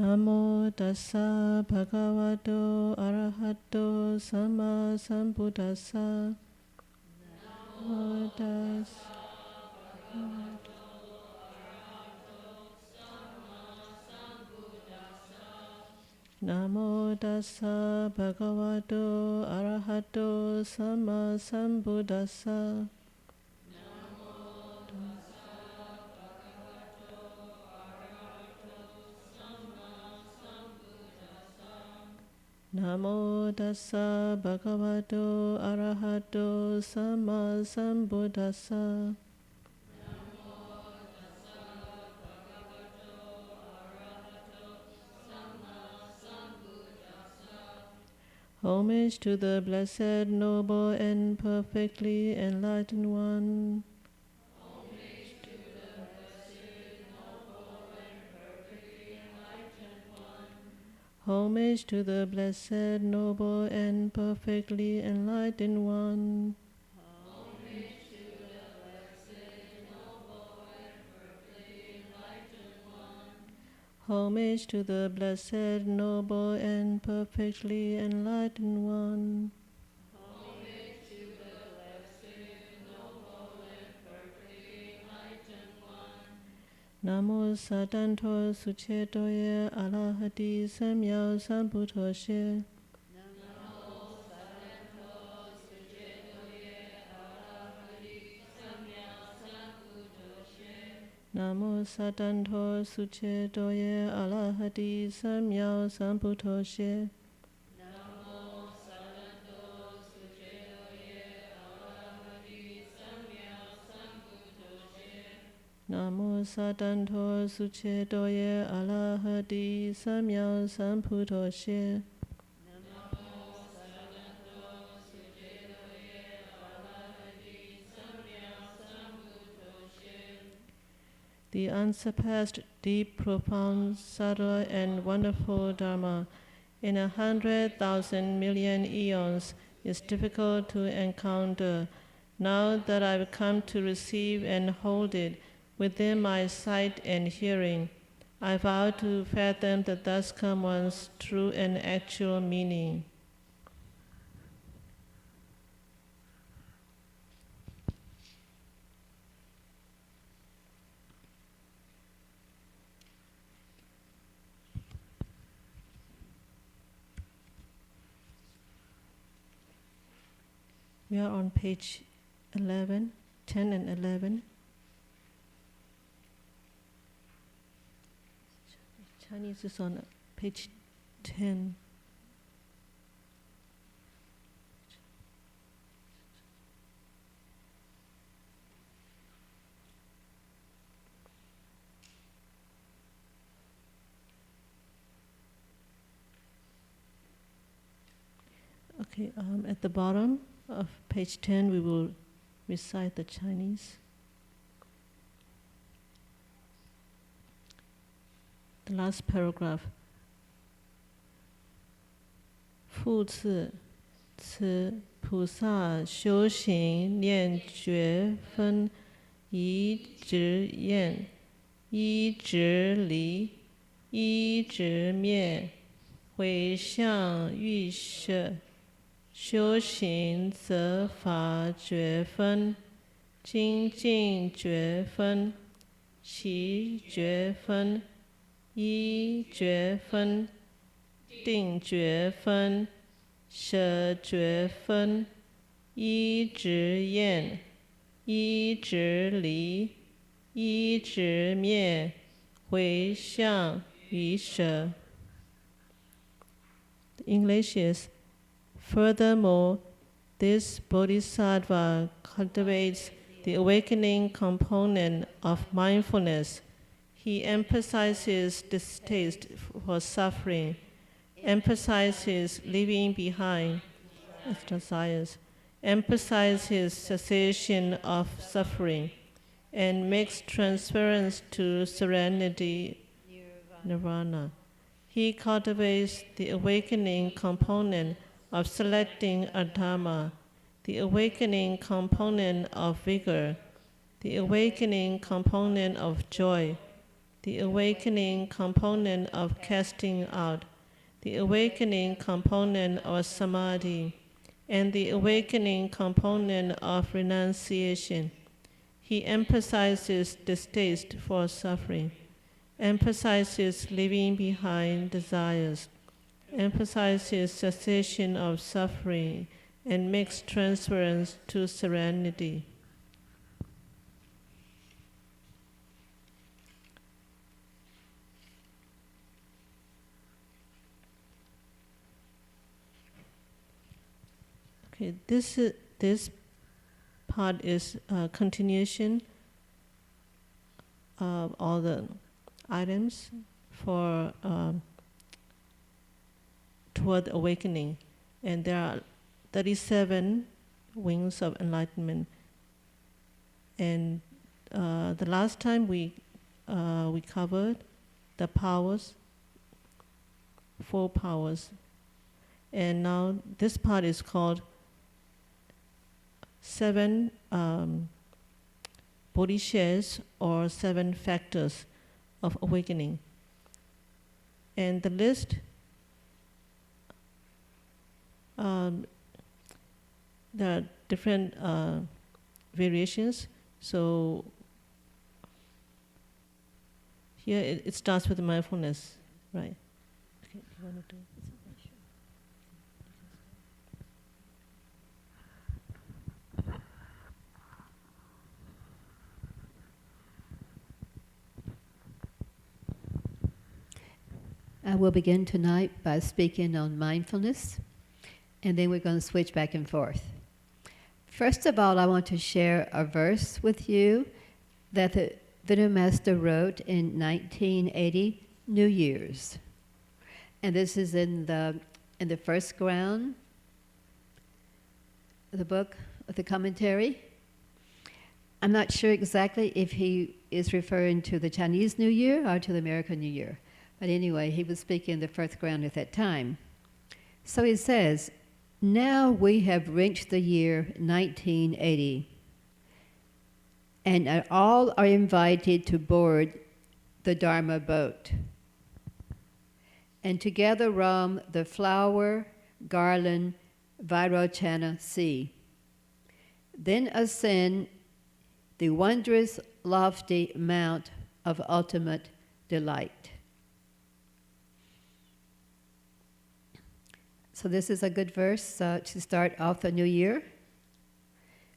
Namo tassa bhagavato arahato sama sambuddhassa. Namo tassa Namo tassa bhagavato arahato sama sambuddhassa. Namo tassa bhagavato arahato sama sambuddhassa. Homage to the Blessed, Noble, and Perfectly Enlightened One. Homage to the Blessed, Noble, and Perfectly Enlightened One. Homage to the Blessed, Noble, and Perfectly Enlightened One. Homage to the Blessed, Noble, and Perfectly Enlightened One. Homage to the Blessed, Noble, and Perfectly Enlightened One. Namo Sadanto Suchetoye Arahati Samyao Sambuddhoshe. Namo Sadanto Suchetoye Arahati Samyao Sambuddhoshe. Namo Sadanto Suchetoye Arahati Samyao Sambuddhoshe. Namo Sadanto Suchetoye Arahati Samyao Sambuddhoshe. Namo Sadanto Suchetoye Arahati Samyao Sambuddhoshe. The unsurpassed, deep, profound, subtle, and wonderful Dharma in 100,000 million eons is difficult to encounter. Now that I've come to receive and hold it within my sight and hearing, I vow to fathom the thus come one's true and actual meaning. We are on page 11, 10 and 11. Chinese is on page 10. Okay, at the bottom of page 10, we will recite the Chinese. The last paragraph. 复次，此菩萨修行念觉分，一直厌，一直离，一直灭，回向欲舍。修行则法觉分、精进觉分、习觉分、依觉分、定觉分、舍觉分、依直厌、依直离、依直灭、回向与舍。The English is, furthermore, this bodhisattva cultivates the awakening component of mindfulness. He emphasizes distaste for suffering, emphasizes leaving behind desires, emphasizes cessation of suffering, and makes transference to serenity, nirvana. He cultivates the awakening component of selecting a dharma, the awakening component of vigor, the awakening component of joy, the awakening component of casting out, the awakening component of samadhi, and the awakening component of renunciation. He emphasizes distaste for suffering, emphasizes leaving behind desires, emphasizes cessation of suffering, and makes transference to serenity. Okay, this part is a continuation of all the items for toward awakening, and there are 37 wings of enlightenment. And the last time we covered the powers, 4 powers, and now this part is called 7 bodhicas, or 7 factors of awakening. And the list, there are different variations. So here it starts with mindfulness, right? Okay, you want to do it? I will begin tonight by speaking on mindfulness, and then we're going to switch back and forth. First of all, I want to share a verse with you that the Buddha Master wrote in 1980, New Year's. And this is in the first ground of the book, of the commentary. I'm not sure exactly if he is referring to the Chinese New Year or to the American New Year. But anyway, he was speaking in the first ground at that time. So he says, now we have reached the year 1980, and all are invited to board the Dharma boat, and together roam the flower, garland, Vairochana sea. Then ascend the wondrous, lofty mount of ultimate delight. So this is a good verse to start off the new year.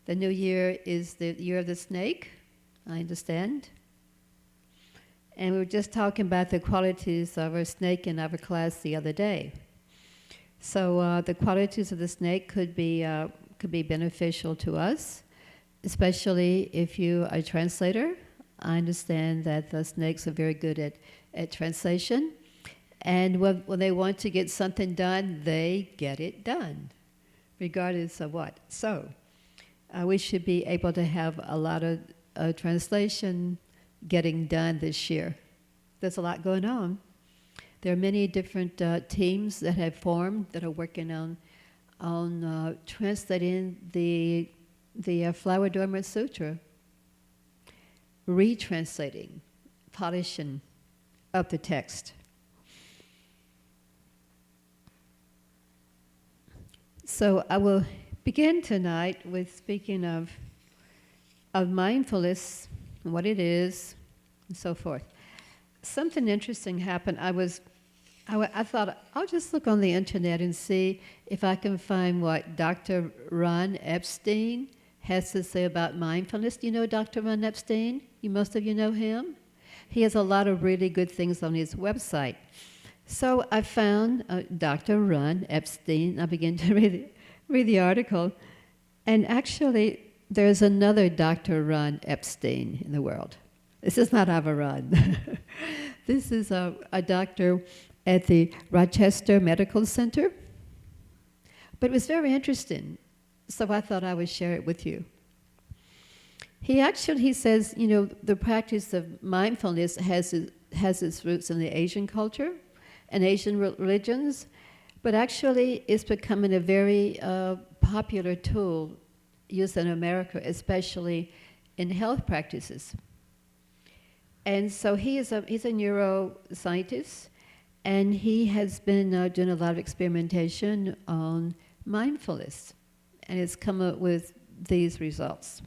The new year is the year of the snake, I understand. And we were just talking about the qualities of a snake in our class the other day. So the qualities of the snake could be beneficial to us, especially if you are a translator. I understand that the snakes are very good at translation. And when they want to get something done, they get it done, regardless of what. So we should be able to have a lot of translation getting done this year. There's a lot going on. There are many different teams that have formed that are working on translating the Flower Dharma Sutra, retranslating, polishing of the text. So I will begin tonight with speaking of mindfulness, and what it is, and so forth. Something interesting happened. I thought, I'll just look on the internet and see if I can find what Dr. Ron Epstein has to say about mindfulness. Do you know Dr. Ron Epstein? Most of you know him. He has a lot of really good things on his website. So I found Dr. Ron Epstein. I began to read the article. And actually, there's another Dr. Ron Epstein in the world. This is not Avaran. This is a doctor at the Rochester Medical Center. But it was very interesting, so I thought I would share it with you. He says, the practice of mindfulness has its roots in the Asian culture and Asian religions, but actually it's becoming a very popular tool used in America, especially in health practices. And so he's a neuroscientist, and he has been doing a lot of experimentation on mindfulness, and has come up with these results.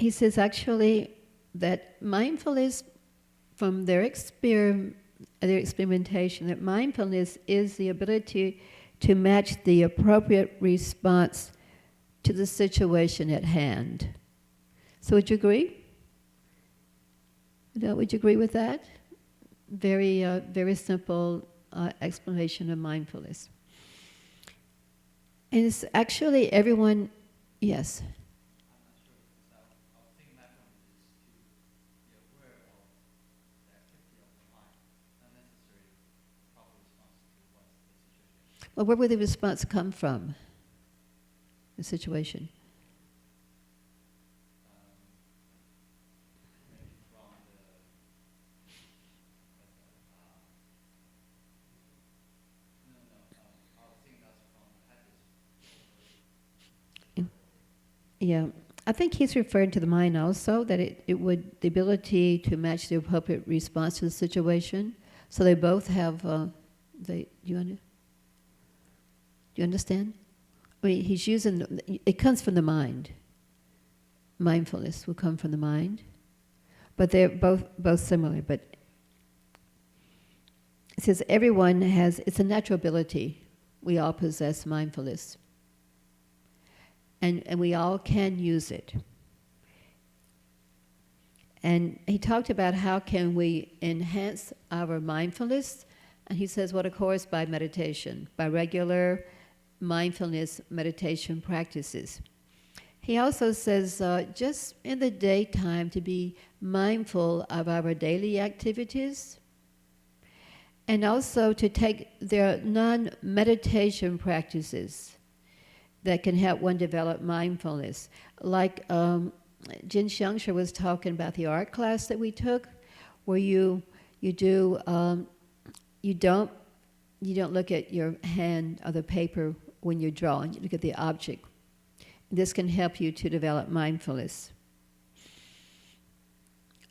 He says actually that mindfulness, from their experimentation, that mindfulness is the ability to match the appropriate response to the situation at hand. So would you agree? Would you agree with that? Very, very simple explanation of mindfulness. And it's actually everyone, yes? Well, where would the response come from? The situation. Yeah, I think he's referring to the mind also, that it would, the ability to match the appropriate response to the situation. So they both have, do you understand? I mean, he's using, it comes from the mind. Mindfulness will come from the mind. But they're both similar. But it says everyone has, it's a natural ability. We all possess mindfulness. And we all can use it. And he talked about how can we enhance our mindfulness. And he says, well, of course, by meditation, by regular mindfulness meditation practices. He also says just in the daytime to be mindful of our daily activities, and also to take their non-meditation practices that can help one develop mindfulness. Like Heng Sure was talking about the art class that we took, where you don't look at your hand or the paper when you're drawing. You look at the object. This can help you to develop mindfulness.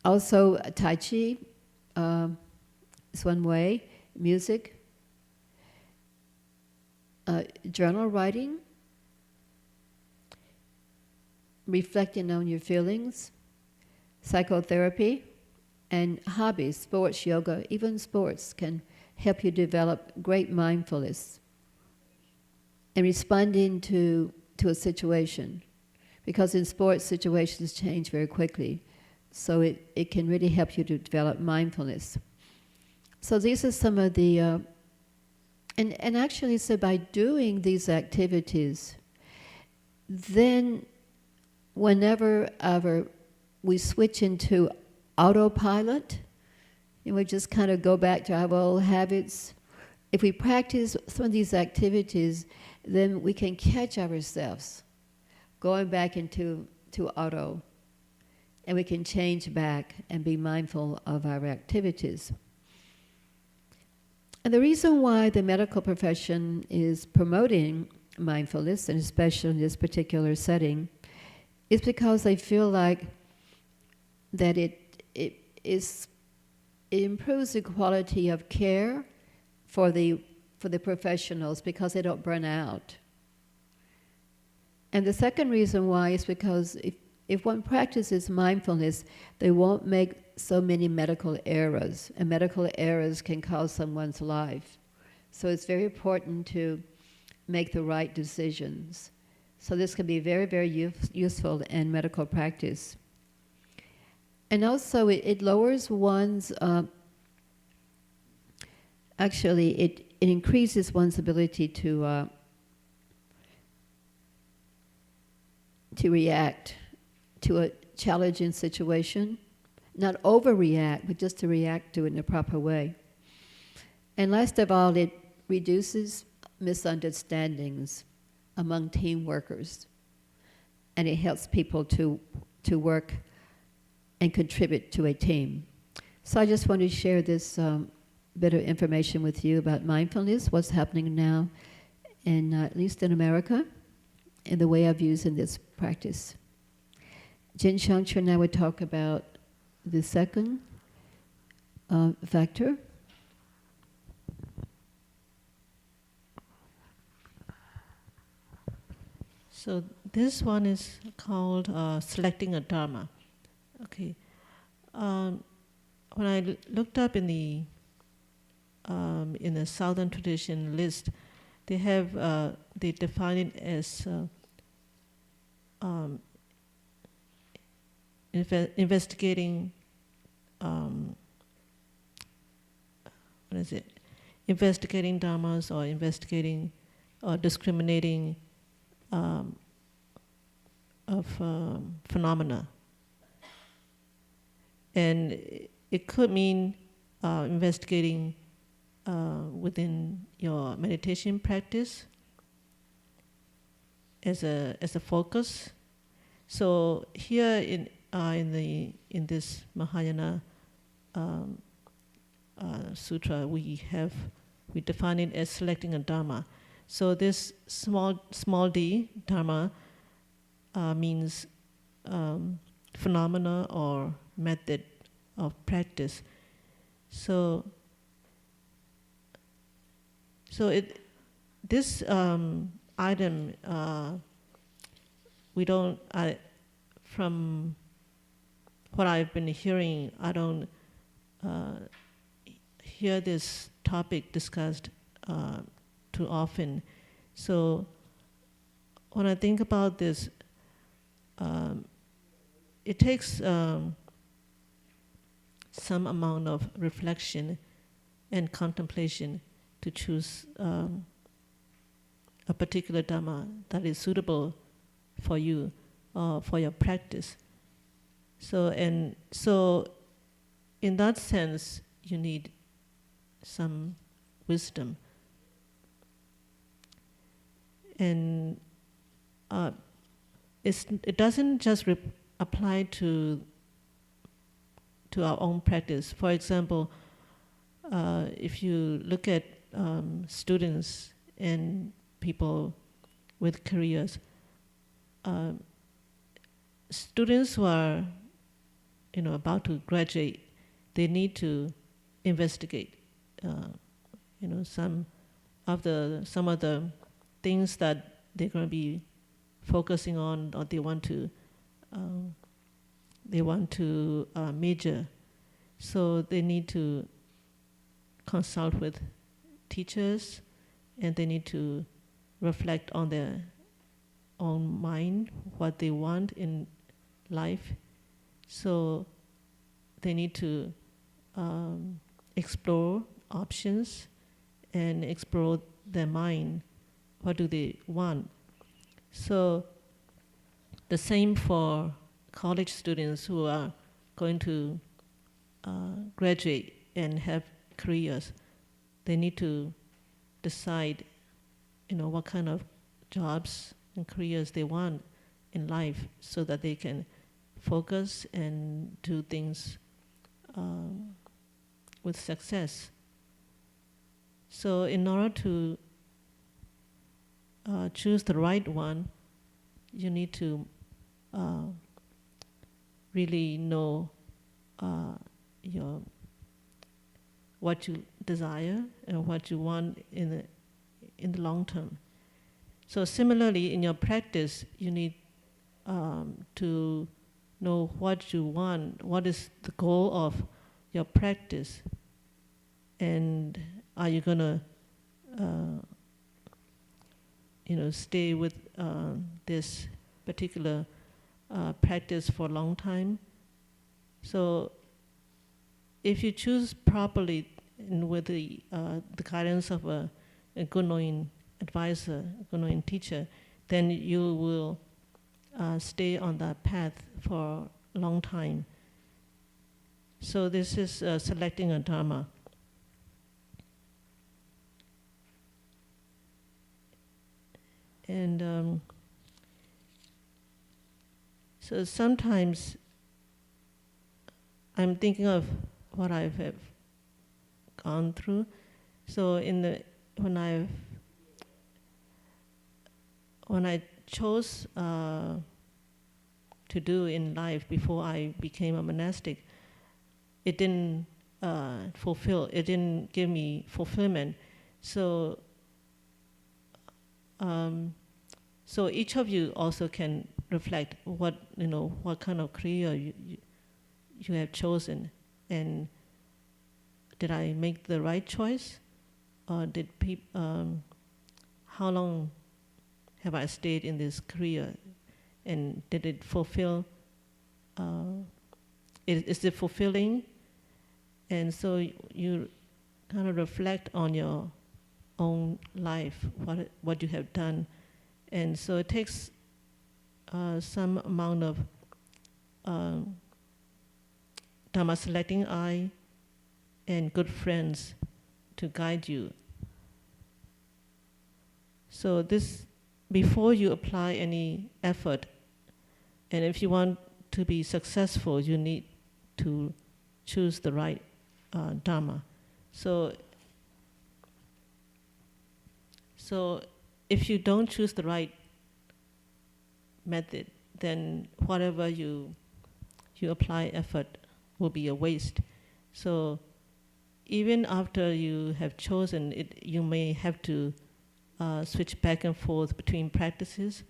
Also, Tai Chi is one way. Music, journal writing, reflecting on your feelings, psychotherapy, and hobbies, sports, yoga, even sports can help you develop great mindfulness and responding to a situation. Because in sports, situations change very quickly. So it can really help you to develop mindfulness. So these are some of the, and actually, so by doing these activities, then whenever we switch into autopilot, and we just kind of go back to our old habits, if we practice some of these activities, then we can catch ourselves going back into auto, and we can change back and be mindful of our activities. And the reason why the medical profession is promoting mindfulness, and especially in this particular setting, is because they feel like that it improves the quality of care for the professionals, because they don't burn out. And the second reason why is because if one practices mindfulness, they won't make so many medical errors, and medical errors can cost someone's life. So it's very important to make the right decisions. So this can be very, very useful in medical practice. And also it lowers one's, actually it increases one's ability to react to a challenging situation. Not overreact, but just to react to it in a proper way. And last of all, it reduces misunderstandings among team workers. And it helps people to work and contribute to a team. So I just want to share this bit of information with you about mindfulness, what's happening now, at least in America, and the way of using this practice. juncture, now we talk about the second factor. So this one is called selecting a dharma. Okay. When I looked up in the Southern tradition list, they have they define it as investigating. What is it? Investigating dharmas, or investigating or discriminating of phenomena. And it could mean investigating within your meditation practice as a focus. So here in this Mahayana sutra, we define it as selecting a dharma. So this small d dharma means phenomena or method of practice. So this item we don't. From what I've been hearing, I don't hear this topic discussed too often. So when I think about this, it takes some amount of reflection and contemplation to choose a particular dharma that is suitable for you, for your practice. So in that sense, you need some wisdom. And it doesn't just apply to our own practice. For example, if you look at students and people with careers, students who are about to graduate, they need to investigate some of the things that they're going to be focusing on, or they want to major. So they need to consult with teachers, and they need to reflect on their own mind, what they want in life. So they need to explore options and explore their mind. What do they want? So the same for college students who are going to graduate and have careers. They need to decide, what kind of jobs and careers they want in life, so that they can focus and do things with success. So in order to choose the right one, you need to really know what you desire and what you want in the long term. So similarly, in your practice, you need to know what you want, what is the goal of your practice, and are you gonna stay with this particular practice for a long time. So if you choose properly and with the guidance of a good knowing advisor, a good knowing teacher, then you will stay on that path for a long time. So this is selecting a dharma. And so sometimes I'm thinking of what I have gone through. So when I chose to do in life before I became a monastic, it didn't it didn't give me fulfillment. So, so each of you also can reflect what kind of career you have chosen, and did I make the right choice, or how long have I stayed in this career, and did it fulfill? Is it fulfilling? And so you kind of reflect on your own life, what you have done, and so it takes some amount of Dharma selecting eye and good friends to guide you. So this, before you apply any effort, and if you want to be successful, you need to choose the right Dharma. So if you don't choose the right method, then whatever you apply effort will be a waste. So even after you have chosen it, you may have to switch back and forth between practices,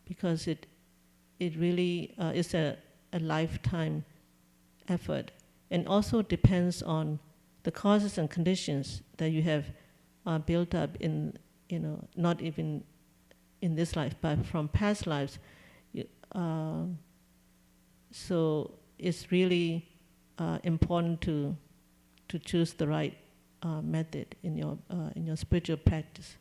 because it really is a lifetime effort, and also depends on the causes and conditions that you have built up in, not even in this life, but from past lives. So it's really important to choose the right method in your spiritual practice.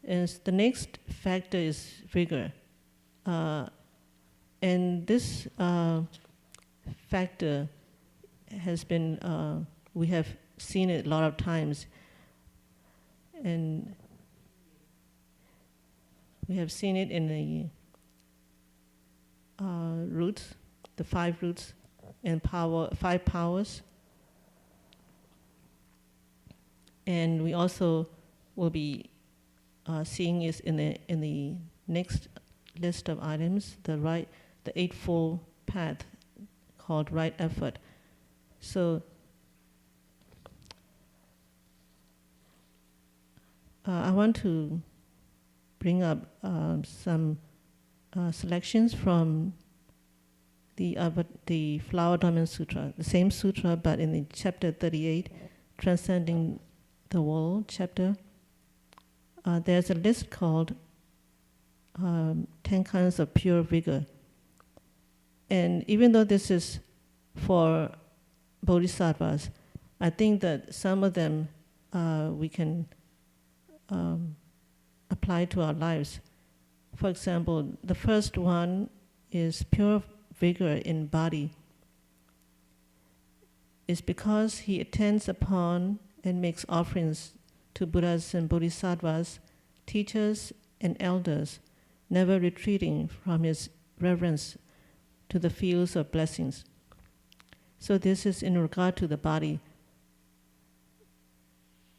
And the next factor is vigor. And this factor has been, we have seen it a lot of times, and we have seen it in the roots, the 5 roots and 5 powers. And we also will be seeing is in the next list of items, the Eightfold Path, called right effort. So I want to bring up some selections from the Flower Diamond Sutra, the same sutra, but in the chapter 38, Transcending the World chapter. There's a list called 10 kinds of pure vigor. And even though this is for bodhisattvas, I think that some of them we can apply to our lives. For example, the first one is pure vigor in body. It's because he attends upon and makes offerings to Buddhas and Bodhisattvas, teachers and elders, never retreating from his reverence to the fields of blessings. So this is in regard to the body.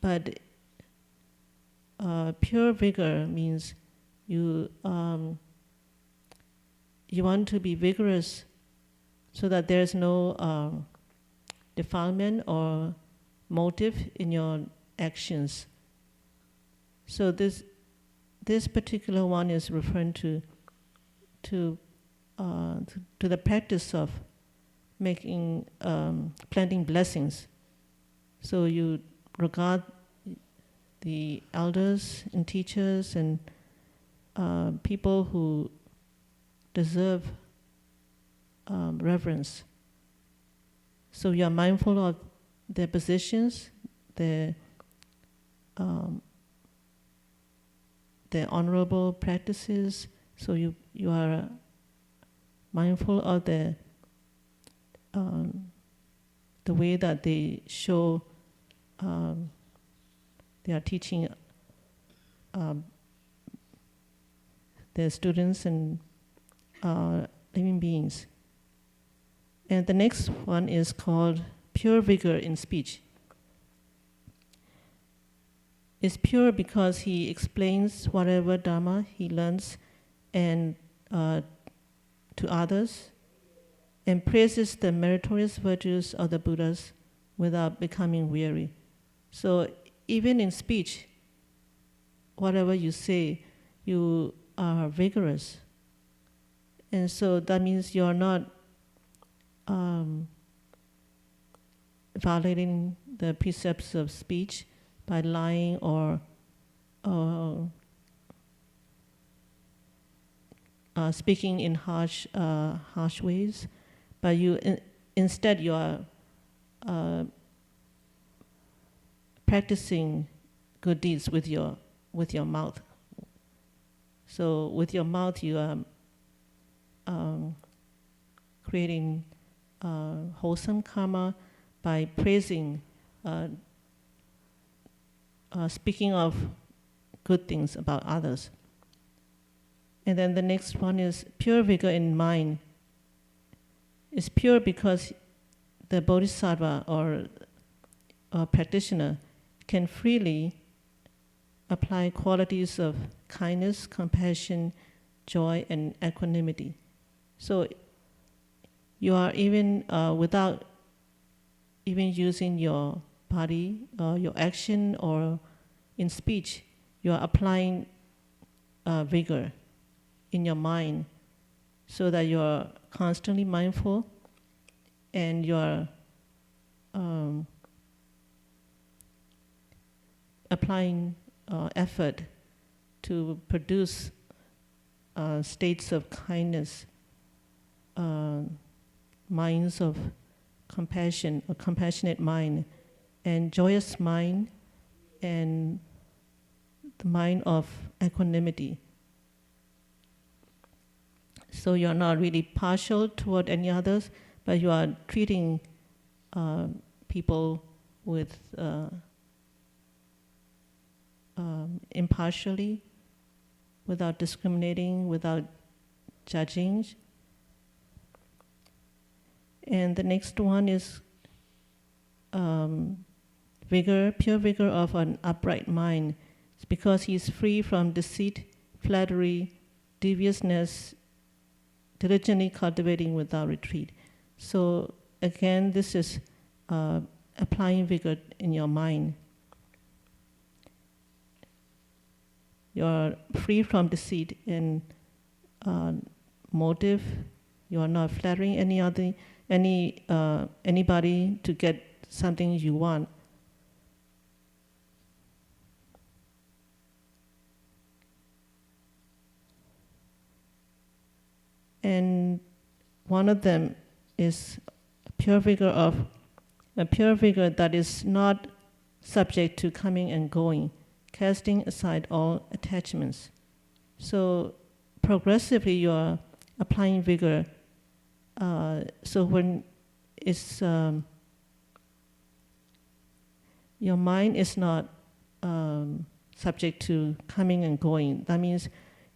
But pure vigor means you want to be vigorous so that there's no defilement or motive in your actions. So this particular one is referring to the practice of making planting blessings. So you regard the elders and teachers and people who deserve reverence. So you are mindful of their positions, their honorable practices. So you are mindful of the way that they show they are teaching their students and living beings. And the next one is called pure vigor in speech. is pure because he explains whatever Dharma he learns and to others, and praises the meritorious virtues of the Buddhas without becoming weary. So even in speech, whatever you say, you are vigorous. And so that means you are not violating the precepts of speech by lying or speaking in harsh ways, but instead you are practicing good deeds with your mouth. So with your mouth you are creating wholesome karma by praising, speaking of good things about others. And then the next one is pure vigor in mind. It's pure because the bodhisattva or practitioner can freely apply qualities of kindness, compassion, joy, and equanimity. So you are even without even using your body or your action or in speech, you are applying vigor in your mind so that you are constantly mindful and you are applying effort to produce states of kindness, minds of compassion, a compassionate mind, and joyous mind, and the mind of equanimity. So you are not really partial toward any others, but you are treating people with impartially, without discriminating, without judging. And the next one is vigor, pure vigor of an upright mind. It's because he is free from deceit, flattery, deviousness, diligently cultivating without retreat. So again, this is applying vigor in your mind. You are free from deceit and motive. You are not flattering anybody to get something you want. And one of them is a pure vigor that is not subject to coming and going, casting aside all attachments. So progressively you are applying vigor. So when it's your mind is not subject to coming and going. That means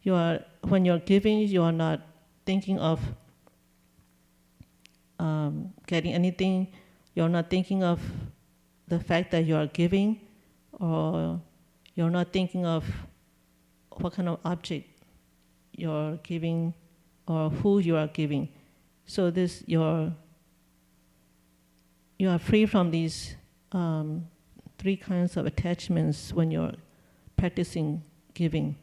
when you're giving, you are not thinking of getting anything. You're not thinking of the fact that you are giving, or you're not thinking of what kind of object you're giving or who you are giving. So you are free from these three kinds of attachments when you're practicing giving.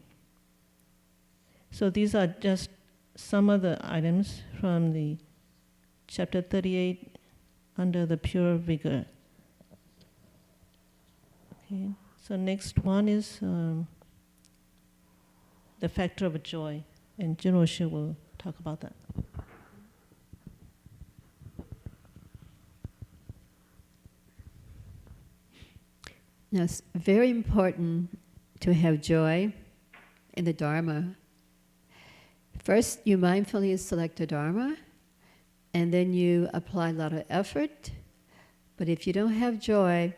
So these are just some of the items from the chapter 38 under the pure vigor. Okay. So next one is the factor of joy, and Jinroshe will talk about that. Now, it's very important to have joy in the Dharma. First, you mindfully select a Dharma, and then you apply a lot of effort. But if you don't have joy,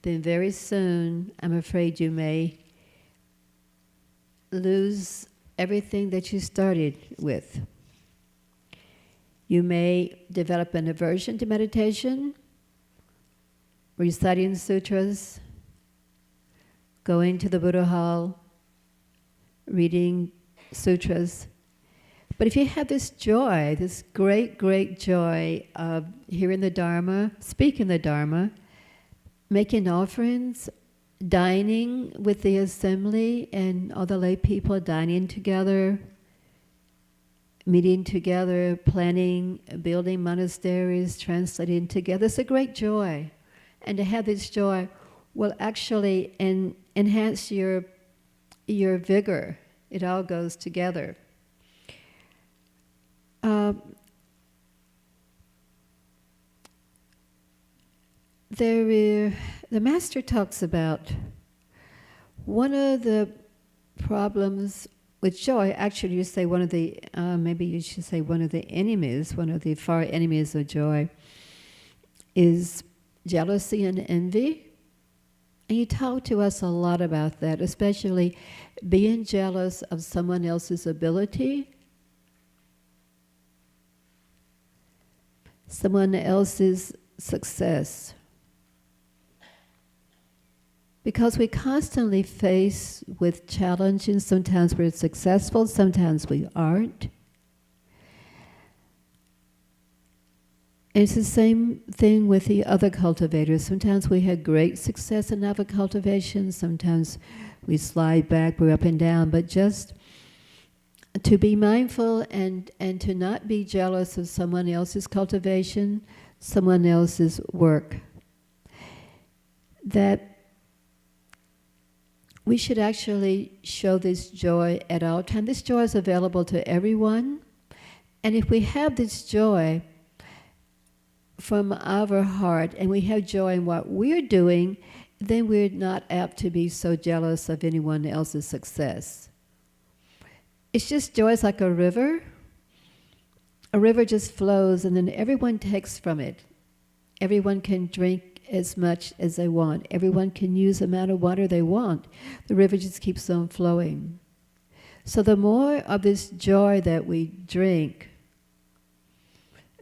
then very soon, I'm afraid you may lose everything that you started with. You may develop an aversion to meditation, reciting sutras, going to the Buddha hall, reading sutras. But if you have this joy, this great, great joy of hearing the Dharma, speaking the Dharma, making offerings, dining with the assembly and all the lay people, dining together, meeting together, planning, building monasteries, translating together, it's a great joy. And to have this joy will actually enhance your vigor. It all goes together. The Master talks about one of the problems with joy, actually you say one of the, maybe you should say one of the enemies, one of the far enemies of joy is jealousy and envy. And you talk to us a lot about that, especially being jealous of someone else's ability, someone else's success. Because we constantly face with challenges, sometimes we're successful, sometimes we aren't. And it's the same thing with the other cultivators. Sometimes we had great success in our cultivation, sometimes we slide back, we're up and down, but just to be mindful and to not be jealous of someone else's cultivation, someone else's work. That we should actually show this joy at all times. This joy is available to everyone. And if we have this joy from our heart and we have joy in what we're doing, then we're not apt to be so jealous of anyone else's success. It's just joy is like a river. A river just flows and then everyone takes from it. Everyone can drink as much as they want. Everyone can use the amount of water they want. The river just keeps on flowing. So the more of this joy that we drink,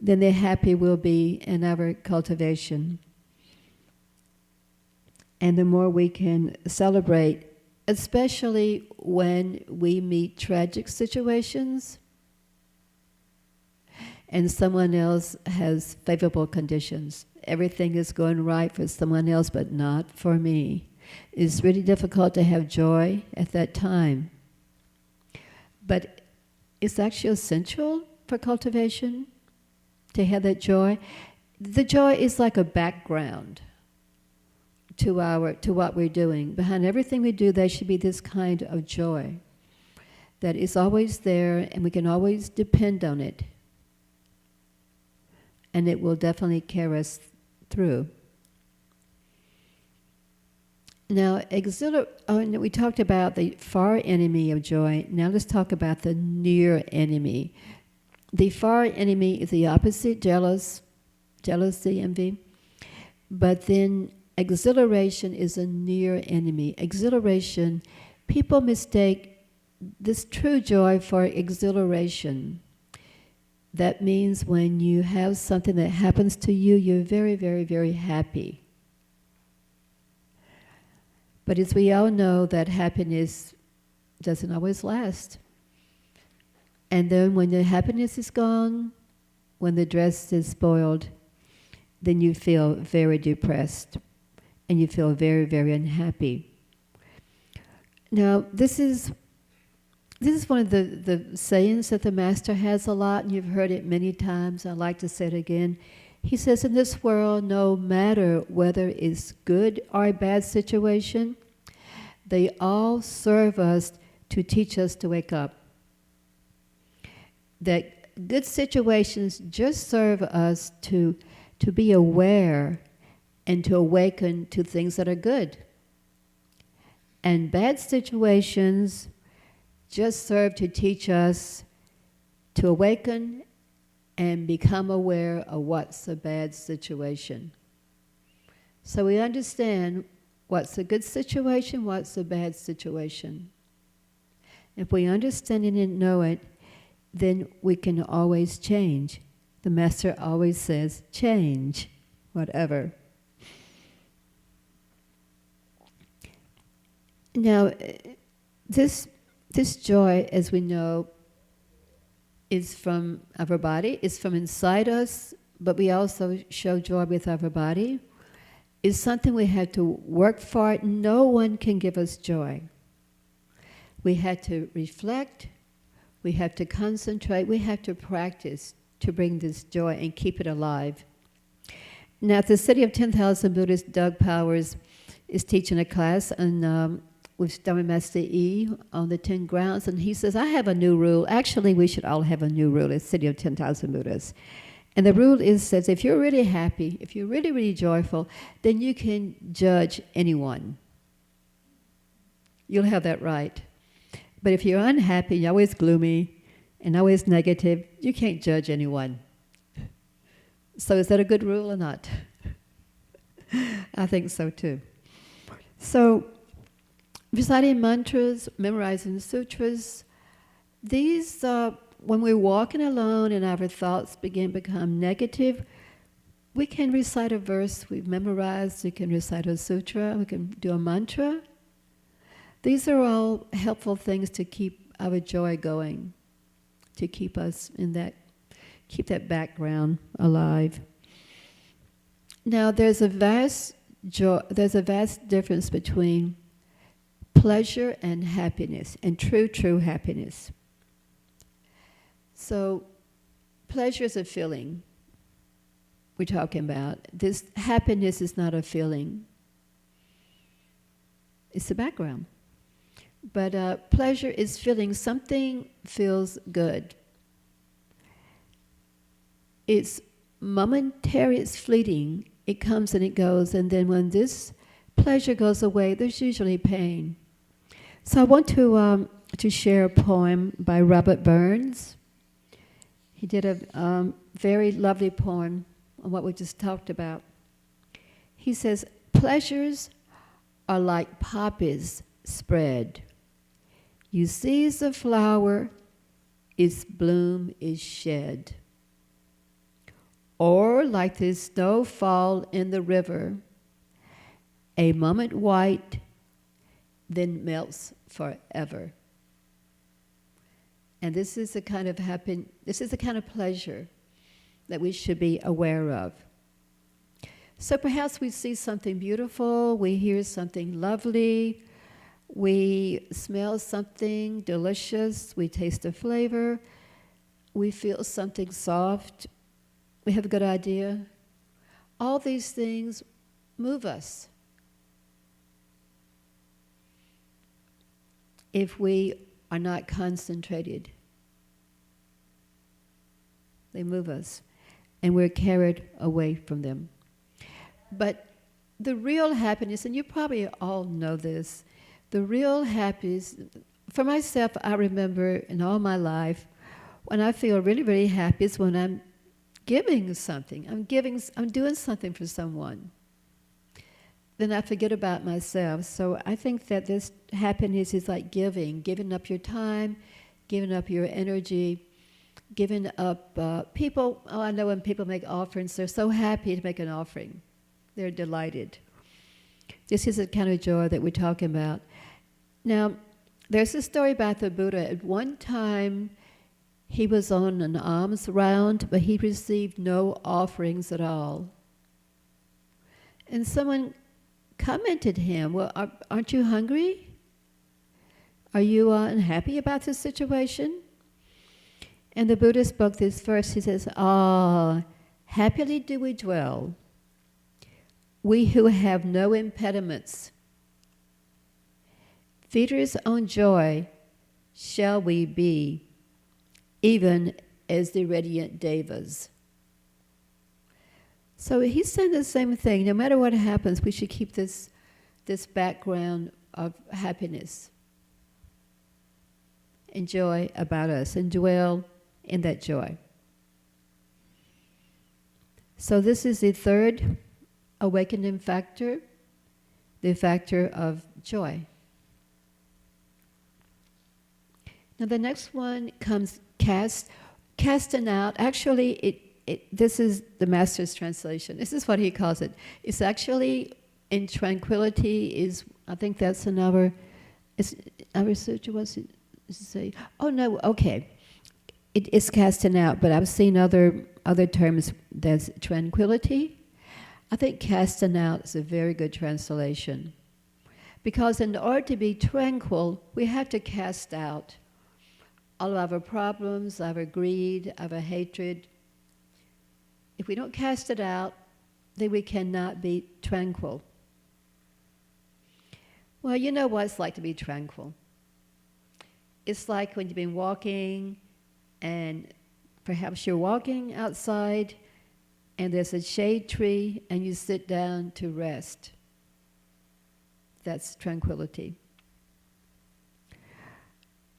then the happier we'll be in our cultivation. And the more we can celebrate, especially when we meet tragic situations and someone else has favorable conditions. Everything is going right for someone else, but not for me. It's really difficult to have joy at that time. But it's actually essential for cultivation to have that joy. The joy is like a background to what we're doing. Behind everything we do, there should be this kind of joy that is always there, and we can always depend on it. And it will definitely carry us through. Now, we talked about the far enemy of joy. Now let's talk about the near enemy. The far enemy is the opposite, jealousy, envy. But then exhilaration is a near enemy. Exhilaration, people mistake this true joy for exhilaration. That means when you have something that happens to you, you're very, very, very happy. But as we all know, that happiness doesn't always last. And then when the happiness is gone, when the dress is spoiled, then you feel very depressed and you feel very, very unhappy. Now, this is one of the sayings that the Master has a lot, and you've heard it many times. I'd like to say it again. He says, in this world, no matter whether it's good or a bad situation, they all serve us to teach us to wake up. That good situations just serve us to be aware and to awaken to things that are good. And bad situations just serve to teach us to awaken and become aware of what's a bad situation. So we understand what's a good situation, what's a bad situation. If we understand it and know it, then we can always change. The Master always says, change, whatever. Now, this joy, as we know, is from our body, is from inside us, but we also show joy with our body. It's something we have to work for. No one can give us joy. We have to reflect, we have to concentrate, we have to practice to bring this joy and keep it alive. Now, at the City of 10,000 Buddhists, Doug Powers is teaching a class with Dharma Master E on the 10 grounds, and he says, I have a new rule. Actually, we should all have a new rule at City of 10,000 Buddhists. And the rule says, if you're really happy, if you're really, really joyful, then you can judge anyone. You'll have that right. But if you're unhappy, you're always gloomy and always negative, you can't judge anyone. So is that a good rule or not? I think so too. So reciting mantras, memorizing sutras, these, when we're walking alone and our thoughts begin to become negative, we can recite a verse we've memorized, we can recite a sutra, we can do a mantra. These are all helpful things to keep our joy going, to keep us in that, keep that background alive. Now, there's a vast difference between pleasure and happiness, and true happiness. So, pleasure is a feeling we're talking about. This happiness is not a feeling. It's the background. But pleasure is feeling something feels good. It's momentary, it's fleeting. It comes and it goes, and then when this pleasure goes away, there's usually pain. So I want to share a poem by Robert Burns. He did a very lovely poem on what we just talked about. He says, pleasures are like poppies spread. You seize a flower, its bloom is shed. Or like the snowfall in the river, a moment white, then melts forever. And this is the kind of pleasure that we should be aware of. So perhaps we see something beautiful, we hear something lovely, we smell something delicious, we taste the flavor, we feel something soft, we have a good idea. All these things move us. If we are not concentrated, they move us, and we're carried away from them. But the real happiness, and you probably all know this, the real happiness, for myself, I remember in all my life, when I feel really, really happy is when I'm giving something. I'm doing something for someone. Then I forget about myself. So I think that this happiness is like giving up your time, giving up your energy, giving up people. Oh, I know when people make offerings, they're so happy to make an offering. They're delighted. This is the kind of joy that we're talking about. Now, there's a story about the Buddha. At one time, he was on an alms round, but he received no offerings at all. And someone commented to him, well, aren't you hungry? Are you unhappy about this situation? And the Buddha spoke this verse. He says, happily do we dwell, we who have no impediments. Feeders on joy shall we be, even as the radiant devas. So he's saying the same thing. No matter what happens, we should keep this background of happiness and joy about us and dwell in that joy. So this is the third awakening factor, the factor of joy. Now the next one comes casting out. Actually, this is the Master's translation. This is what he calls it. It's actually in tranquility. I think that's another our sutra was to say, oh no, okay. It's casting out, but I've seen other terms. There's tranquility. I think casting out is a very good translation. Because in order to be tranquil, we have to cast out all of our problems, our greed, our hatred. If we don't cast it out, then we cannot be tranquil. Well, you know what it's like to be tranquil. It's like when you've been walking, and perhaps you're walking outside, and there's a shade tree, and you sit down to rest. That's tranquility.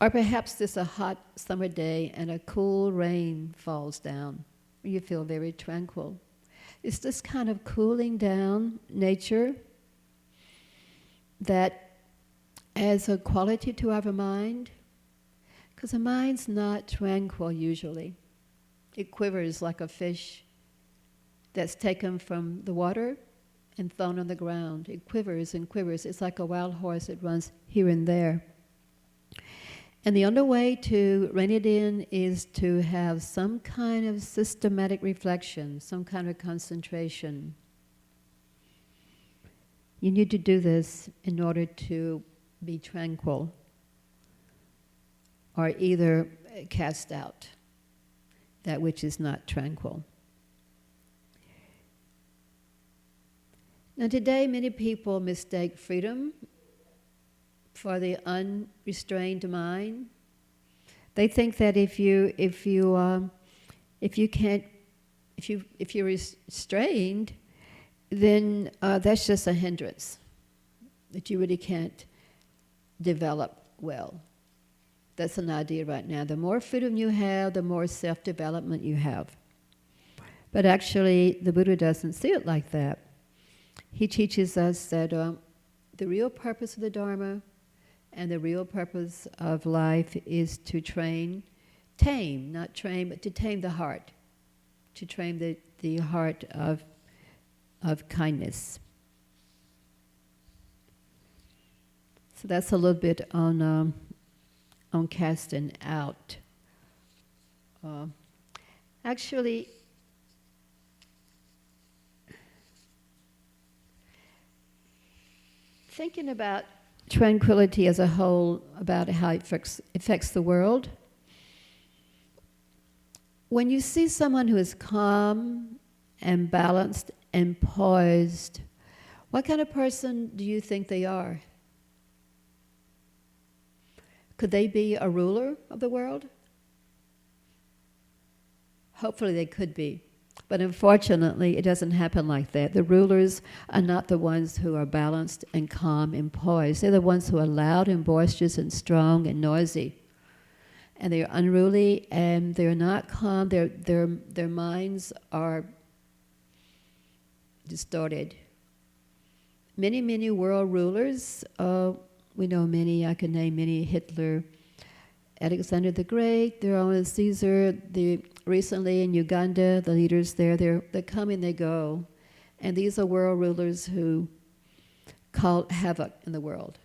Or perhaps it's a hot summer day and a cool rain falls down. You feel very tranquil. It's this kind of cooling down nature that adds a quality to our mind, because the mind's not tranquil usually. It quivers like a fish that's taken from the water and thrown on the ground. It quivers and quivers. It's like a wild horse that runs here and there. And the only way to rein it in is to have some kind of systematic reflection, some kind of concentration. You need to do this in order to be tranquil, or either cast out that which is not tranquil. Now today, many people mistake freedom for the unrestrained mind. They think that if you're restrained, then that's just a hindrance, that you really can't develop well. That's an idea right now. The more freedom you have, the more self-development you have. But actually, the Buddha doesn't see it like that. He teaches us that the real purpose of the Dharma and the real purpose of life is to tame, not train, but to tame the heart, to train the heart of kindness. So that's a little bit on casting out. Actually, thinking about tranquility as a whole, about how it affects the world, when you see someone who is calm and balanced and poised, what kind of person do you think they are? Could they be a ruler of the world? Hopefully they could be. But unfortunately, it doesn't happen like that. The rulers are not the ones who are balanced and calm and poised. They're the ones who are loud and boisterous and strong and noisy. And they're unruly and they're not calm. Their minds are distorted. Many world rulers, we know many, I can name many: Hitler, Alexander the Great, their own Caesar, recently in Uganda, the leaders there, they come and they go. And these are world rulers who cause havoc in the world.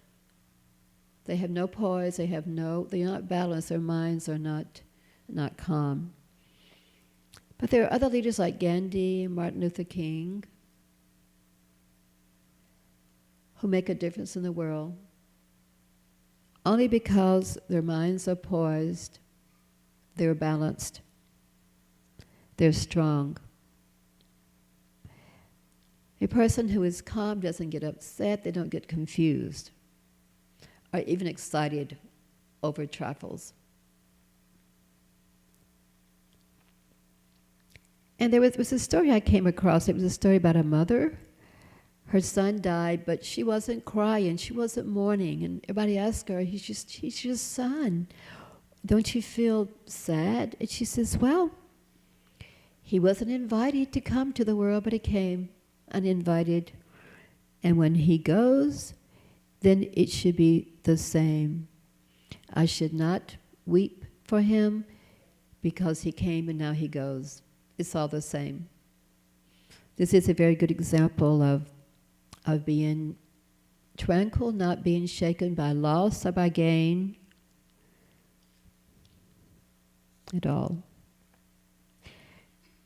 They have no poise, they're not balanced, their minds are not calm. But there are other leaders like Gandhi, Martin Luther King, who make a difference in the world only because their minds are poised, they're balanced, they're strong. A person who is calm doesn't get upset, they don't get confused, or even excited over trifles. And there was a story I came across. It was a story about a mother. Her son died, but she wasn't crying, she wasn't mourning. And everybody asked her, he's your son. Don't you feel sad? And she says, well, he wasn't invited to come to the world, but he came uninvited. And when he goes, then it should be the same. I should not weep for him because he came and now he goes. It's all the same. This is a very good example of being tranquil, not being shaken by loss or by gain at all.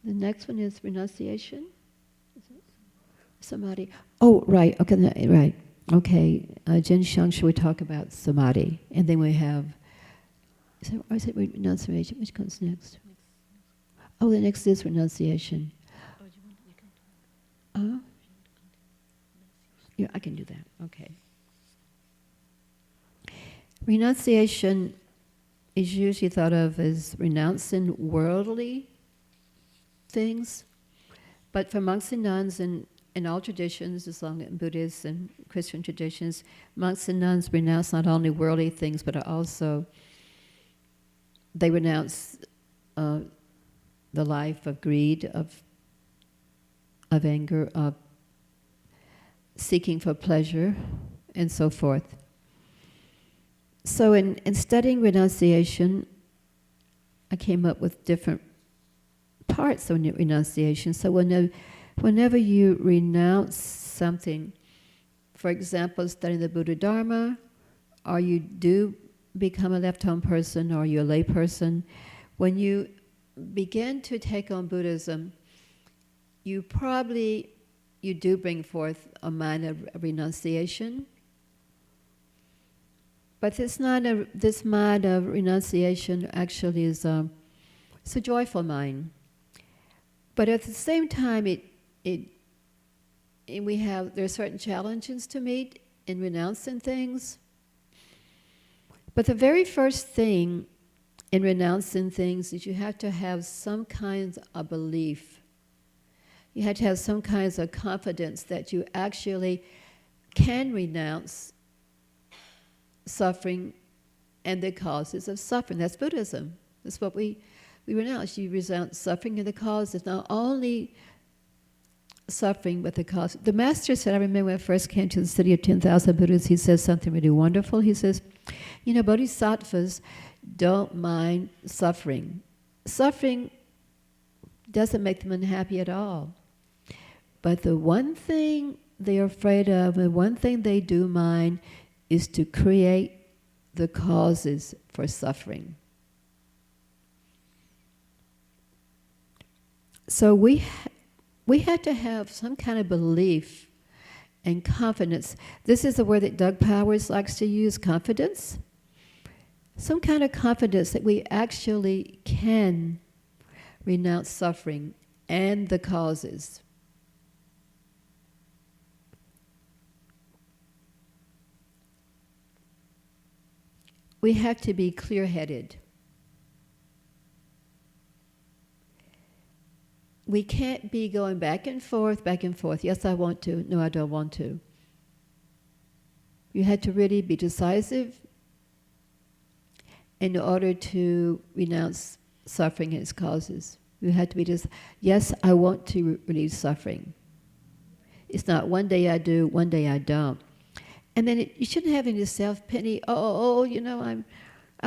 The next one is renunciation. Samadhi. Oh, right. Okay, right. Okay. Jen Shangsha, we talk about samadhi, and then we have. Is it renunciation? Which comes next? Oh, the next is renunciation. Yeah, I can do that. Okay. Renunciation is usually thought of as renouncing worldly things, but for monks and nuns and in all traditions, Islamic and Buddhist and Christian traditions, monks and nuns renounce not only worldly things, but also they renounce the life of greed, of anger, of seeking for pleasure, and so forth. So in studying renunciation, I came up with different parts of renunciation. So whenever you renounce something, for example, studying the Buddha Dharma, or you do become a left-home person, or you're a lay person, when you begin to take on Buddhism, you do bring forth a mind of renunciation. But this mind of renunciation actually is it's a joyful mind. But at the same time, there are certain challenges to meet in renouncing things. But the very first thing in renouncing things is you have to have some kinds of belief. You have to have some kinds of confidence that you actually can renounce suffering and the causes of suffering. That's Buddhism. That's what we renounce. You renounce suffering and the causes, not only suffering, but the cause. The master said, I remember when I first came to the city of 10,000 Buddhas, he says something really wonderful. He says, bodhisattvas don't mind suffering. Suffering doesn't make them unhappy at all. But the one thing they're afraid of, the one thing they do mind, is to create the causes for suffering. So we had to have some kind of belief and confidence. This is the word that Doug Powers likes to use, confidence. Some kind of confidence that we actually can renounce suffering and the causes. We have to be clear-headed. We can't be going back and forth. Yes, I want to. No, I don't want to. You had to really be decisive in order to renounce suffering and its causes. You had to be just, yes, I want to relieve suffering. It's not one day I do, one day I don't. And then you shouldn't have any self-pity. I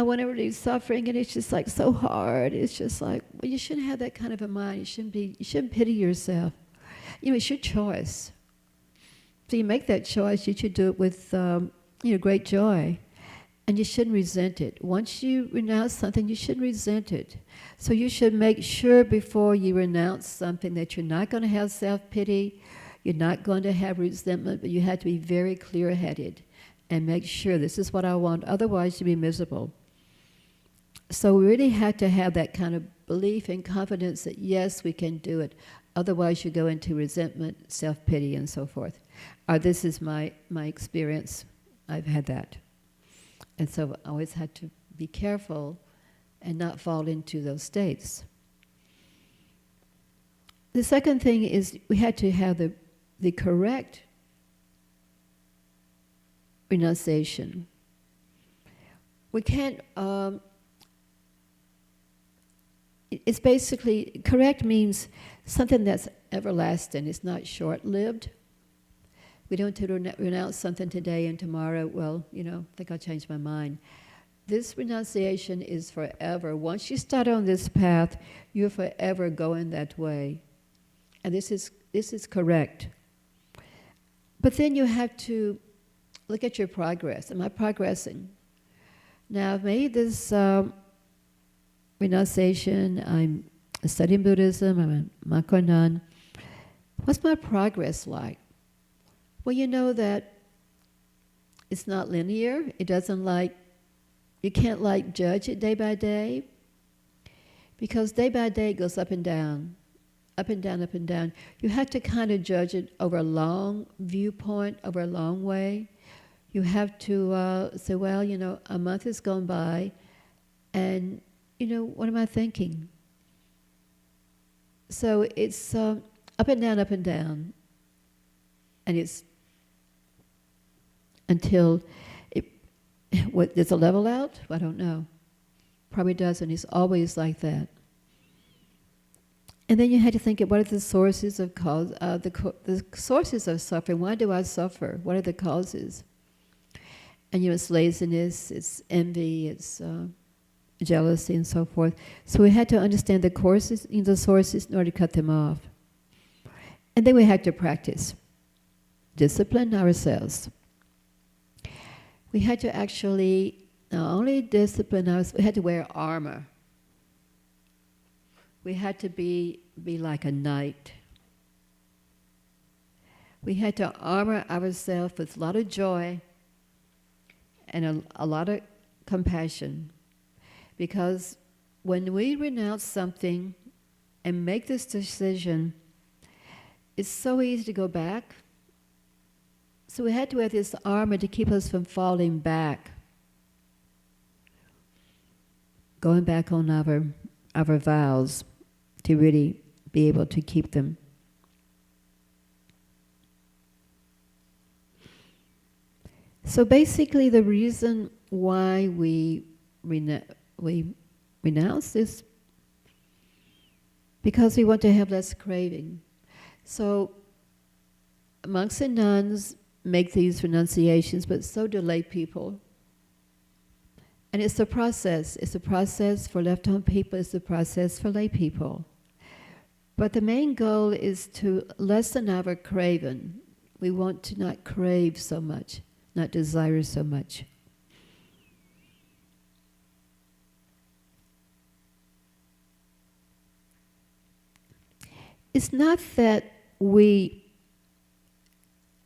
want to relieve suffering, and it's just like so hard. It's just like, well, you shouldn't have that kind of a mind. You shouldn't pity yourself. It's your choice. So you make that choice. You should do it with great joy, and you shouldn't resent it. Once you renounce something, you shouldn't resent it. So you should make sure before you renounce something that you're not going to have self-pity. You're not going to have resentment, but you have to be very clear-headed and make sure this is what I want. Otherwise, you'll be miserable. So we really have to have that kind of belief and confidence that, yes, we can do it. Otherwise, you go into resentment, self-pity, and so forth. This is my experience. I've had that. And so I always had to be careful and not fall into those states. The second thing is we had to have the correct renunciation. We can't, it's basically, correct means something that's everlasting. It's not short-lived. We don't renounce something today and tomorrow, I think I'll change my mind. This renunciation is forever. Once you start on this path, you're forever going that way. And this is correct. But then you have to look at your progress. Am I progressing? Now, I've made this renunciation. I'm studying Buddhism. I'm a monk or nun. What's my progress like? Well, you know that it's not linear. It doesn't you can't judge it day by day, because day by day it goes up and down, up and down, up and down. You have to kind of judge it over a long viewpoint, over a long way. You have to say, well, a month has gone by, and, what am I thinking? So it's up and down, up and down. And it's until does it level out? I don't know. Probably doesn't. It's always like that. And then you had to think of what are the sources of the sources of suffering. Why do I suffer? What are the causes? And it's laziness, it's envy, it's jealousy, and so forth. So we had to understand the sources in order to cut them off. And then we had to practice. Discipline ourselves. We had to actually not only discipline ourselves, we had to wear armor. We had to be like a knight. We had to armor ourselves with a lot of joy and a lot of compassion. Because when we renounce something and make this decision, it's so easy to go back. So we had to wear this armor to keep us from falling back, going back on our vows to really be able to keep them. So basically the reason why we renounce is because we want to have less craving. So monks and nuns make these renunciations, but so do lay people. And it's a process. It's a process for left-hand people. It's a process for lay people. But the main goal is to lessen our craving. We want to not crave so much, not desire so much. It's not that we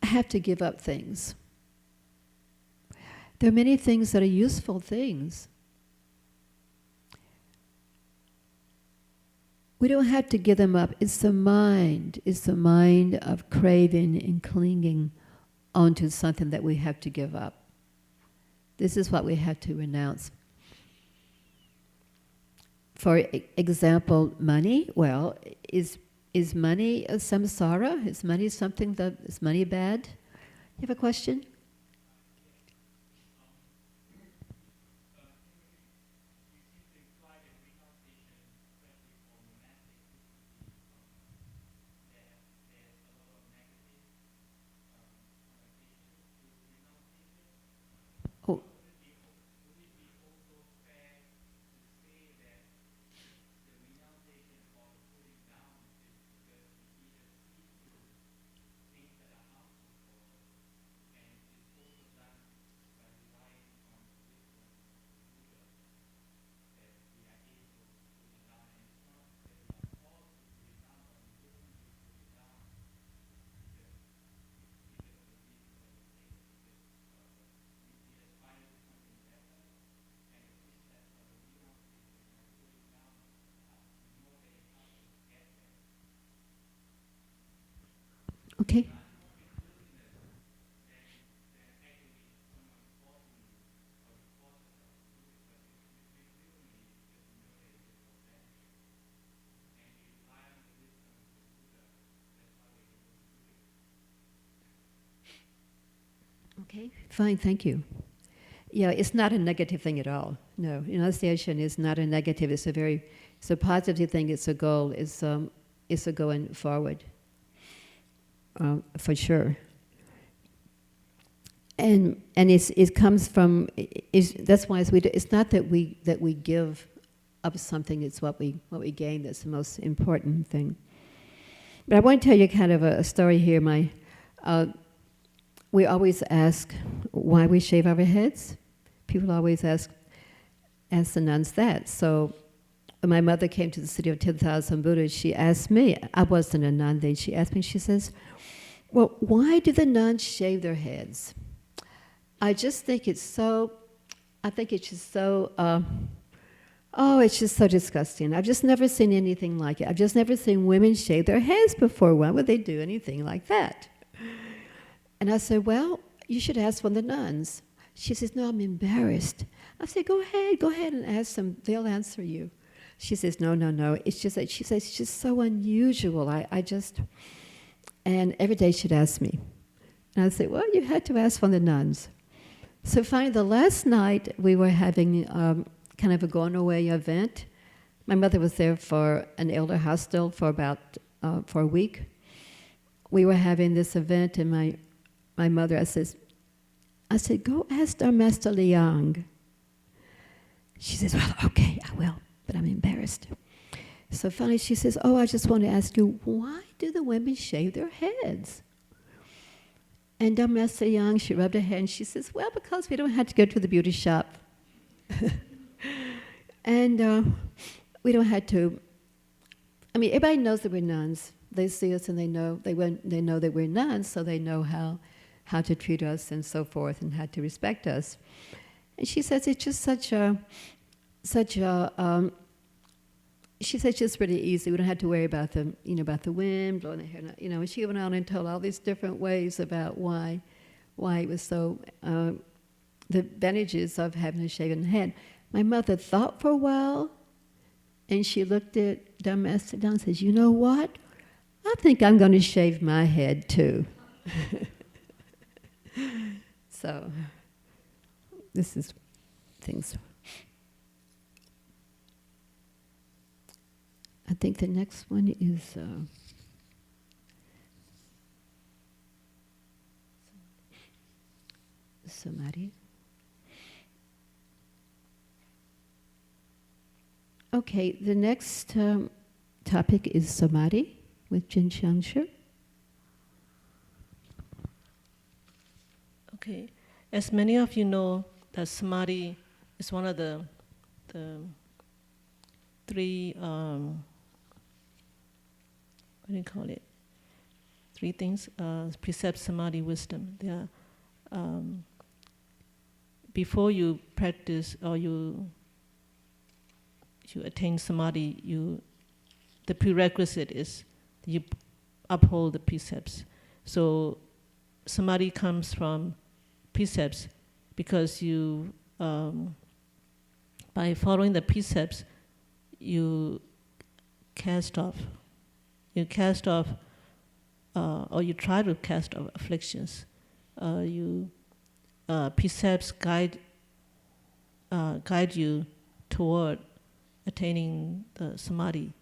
have to give up things. There are many things that are useful things. We don't have to give them up. It's the mind of craving and clinging onto something that we have to give up. This is what we have to renounce. For example, money. Well, is money a samsara? Is money bad? You have a question? Oh. Okay. Okay, fine, thank you. Yeah, it's not a negative thing at all. No, renunciation is not a negative. It's a positive thing. It's a goal. It's a going forward. For sure. And it comes from. That's why it's not that we give up something. It's what we gain that's the most important thing. But I want to tell you kind of a story here. we always ask why we shave our heads. People always ask the nuns that. So when my mother came to the city of 10,000 Buddhas, she asked me, I wasn't a nun then, she asked me, she says, well, why do the nuns shave their heads? I just think it's so, it's just so disgusting. I've just never seen anything like it. I've just never seen women shave their heads before. Why would they do anything like that? And I said, well, you should ask one of the nuns. She says, no, I'm embarrassed. I said, go ahead and ask them. They'll answer you. She says, no. It's just that, she says, it's just so unusual. And every day she'd ask me. And I said, well, you had to ask one of the nuns. So finally, the last night, we were having kind of a going-away event. My mother was there for an elder hostel for for a week. We were having this event, and my mother, I said, go ask our Master Liang. She says, well, okay, I will, but I'm embarrassed. So finally she says, oh, I just want to ask you, why do the women shave their heads? And our Master Liang, she rubbed her head and she says, well, because we don't have to go to the beauty shop. And we don't have to, everybody knows that we're nuns. They see us and they know that we're nuns, so they know how to treat us and so forth and how to respect us. And she says it's just she says it's just really easy. We don't have to worry about about the wind blowing the hair. And she went on and told all these different ways about why it was so, the advantages of having a shaven head. My mother thought for a while, and she looked at Master Liang and says, you know what? I think I'm going to shave my head too. So, this is things. I think the next one is samadhi. Okay, the next topic is samadhi with Heng Sure. Okay, as many of you know, that samadhi is one of the three, what do you call it? Three things, precept, samadhi, wisdom. They are, before you practice or you attain samadhi, the prerequisite is you uphold the precepts. So samadhi comes from precepts because you, by following the precepts, you cast off, or you try to cast off afflictions. Precepts guide you toward attaining the samadhi.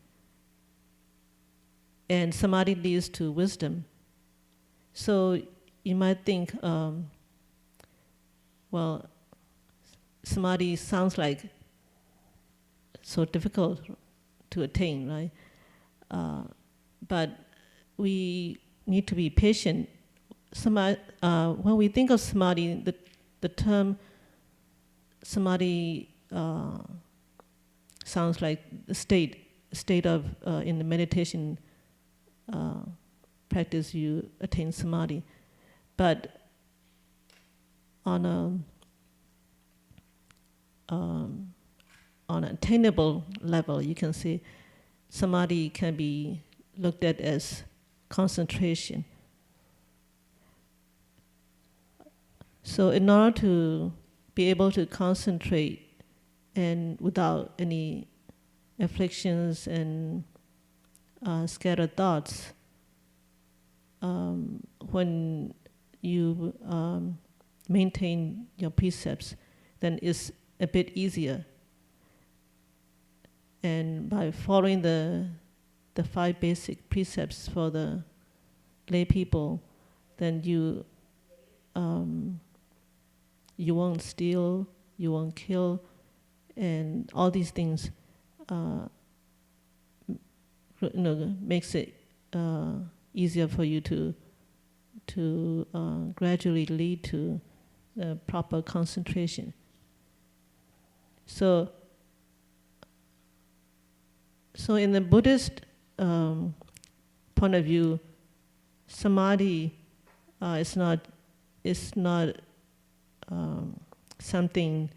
And samadhi leads to wisdom. So you might think, well, samadhi sounds like so difficult to attain, right? But we need to be patient. When we think of samadhi, the term samadhi sounds like the state of, in the meditation practice, you attain samadhi. But on an attainable level, you can see samadhi can be looked at as concentration. So in order to be able to concentrate and without any afflictions and scattered thoughts, when you maintain your precepts, then it's a bit easier. And by following the 5 basic precepts for the lay people, then you won't steal, you won't kill, and all these things makes it easier for you to to gradually lead to the proper concentration. So in the Buddhist point of view, samadhi is not something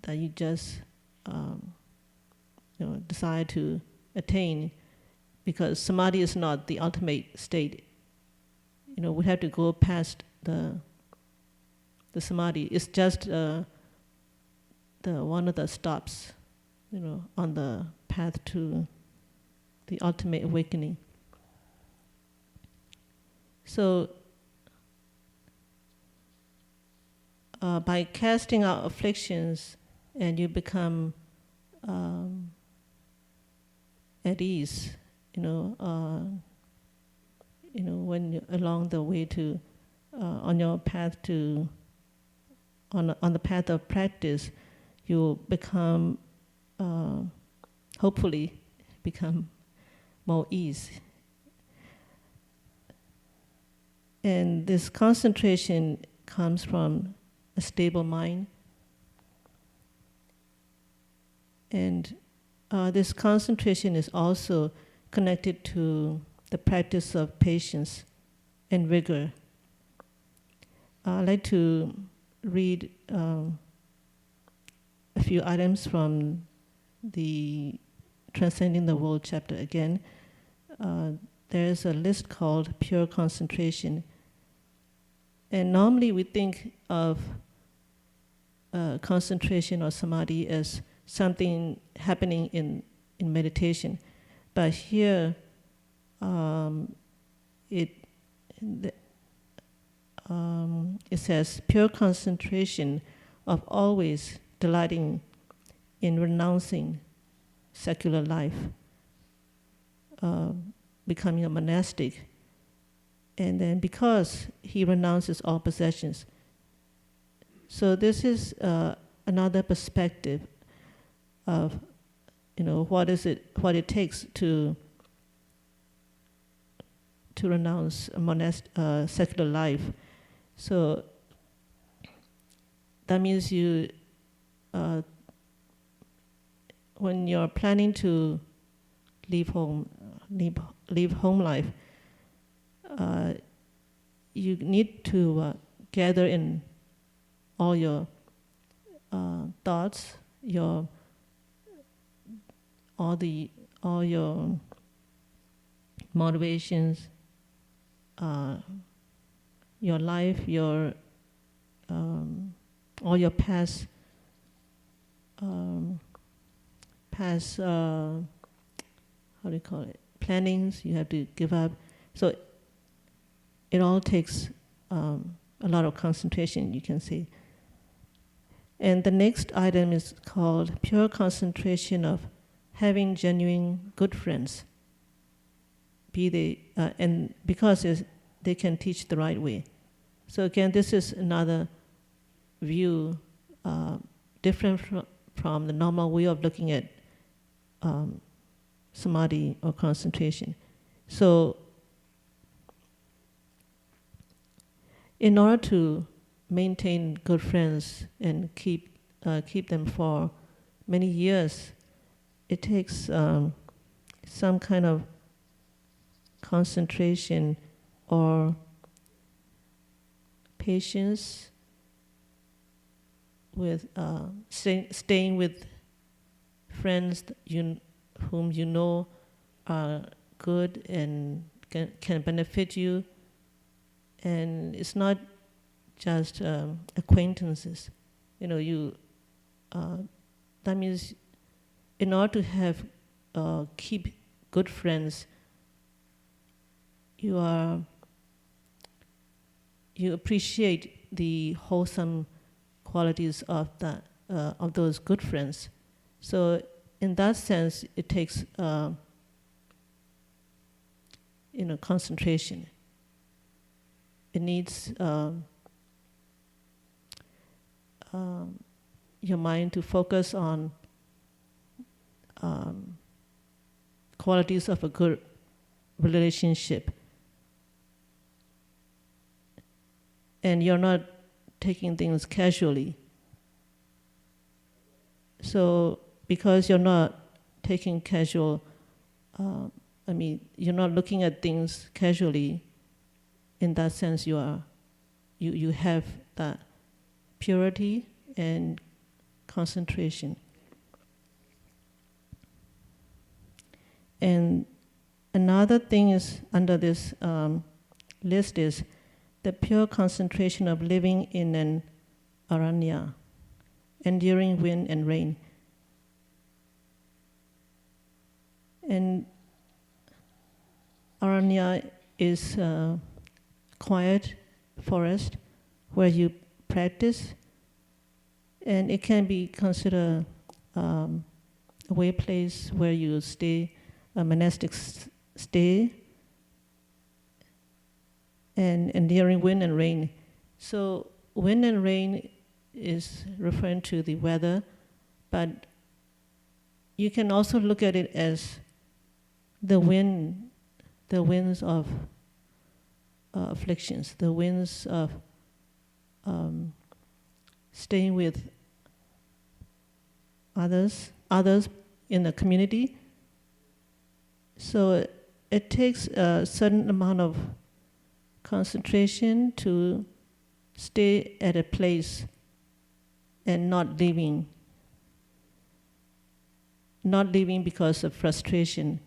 that you just decide to attain, because samadhi is not the ultimate state. We have to go past the samadhi. It's just the one of the stops, on the path to the ultimate awakening. So by casting out afflictions, and you become at ease, when you're along the way to on your path to on the path of practice, you become hopefully become more ease. And this concentration comes from a stable mind. And this concentration is also connected to the practice of patience and vigor. I'd like to read a few items from the Transcending the World chapter again. There's a list called Pure Concentration. And normally we think of concentration or samadhi as something happening in meditation. But here it says pure concentration of always delighting in renouncing secular life, becoming a monastic. And then because he renounces all possessions. So this is another perspective of what it takes to renounce a secular life. So that means you when you're planning to leave home life, you need to gather in all your thoughts, all your motivations, your life, all your past plannings you have to give up. So it all takes a lot of concentration, you can say. And the next item is called pure concentration of having genuine good friends, be they and because they can teach the right way. So again, this is another view different from the normal way of looking at samadhi or concentration. So in order to maintain good friends and keep them for many years, it takes some kind of concentration or patience with staying with friends whom you know are good and can benefit you. And it's not just acquaintances. That means in order to keep good friends, you appreciate the wholesome qualities of those good friends. So in that sense, it takes concentration. It needs your mind to focus on qualities of a good relationship. and you're not taking things casually. So because you're not taking casual, you're not looking at things casually. In that sense, you have that purity and concentration. And another thing is under this list is the pure concentration of living in an aranya, enduring wind and rain. And aranya is a quiet forest where you practice, and it can be considered a way place where you stay, a monastic stay, and enduring wind and rain. So wind and rain is referring to the weather, but you can also look at it as the winds of afflictions, the winds of staying with others in the community. So it takes a certain amount of concentration to stay at a place and not leaving because of frustration.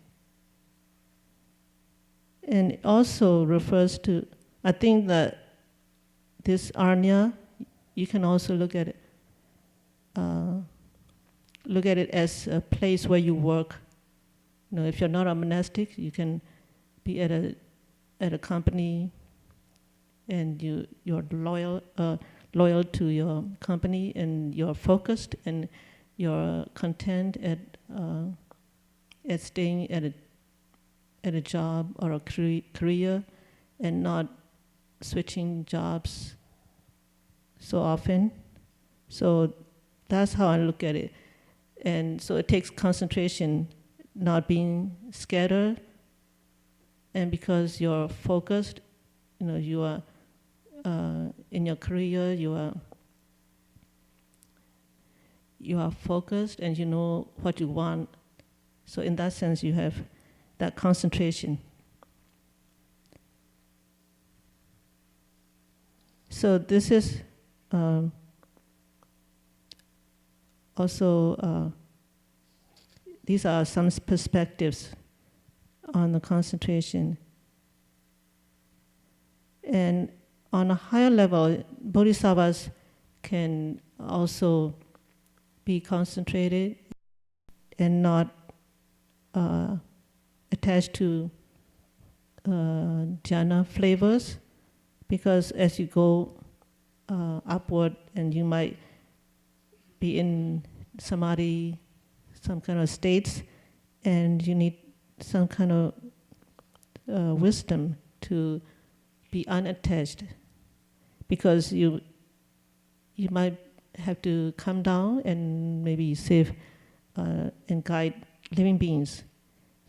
And it also refers to, I think that this aranya, you can also look at it as a place where you work. You know, if you're not a monastic, you can be at a company, and you're loyal to your company, and you're focused, and you're content at staying at a job or a career, and not switching jobs so often. So that's how I look at it. And so it takes concentration, not being scattered, and because you're focused, you are in your career, you are focused, and you know what you want. So in that sense, you have that concentration. So this is also, these are some perspectives on the concentration. And on a higher level, bodhisattvas can also be concentrated and not attached to jhana flavors, because as you go upward, and you might be in samadhi, some kind of states, and you need some kind of wisdom to be unattached, because you might have to come down and maybe save and guide living beings.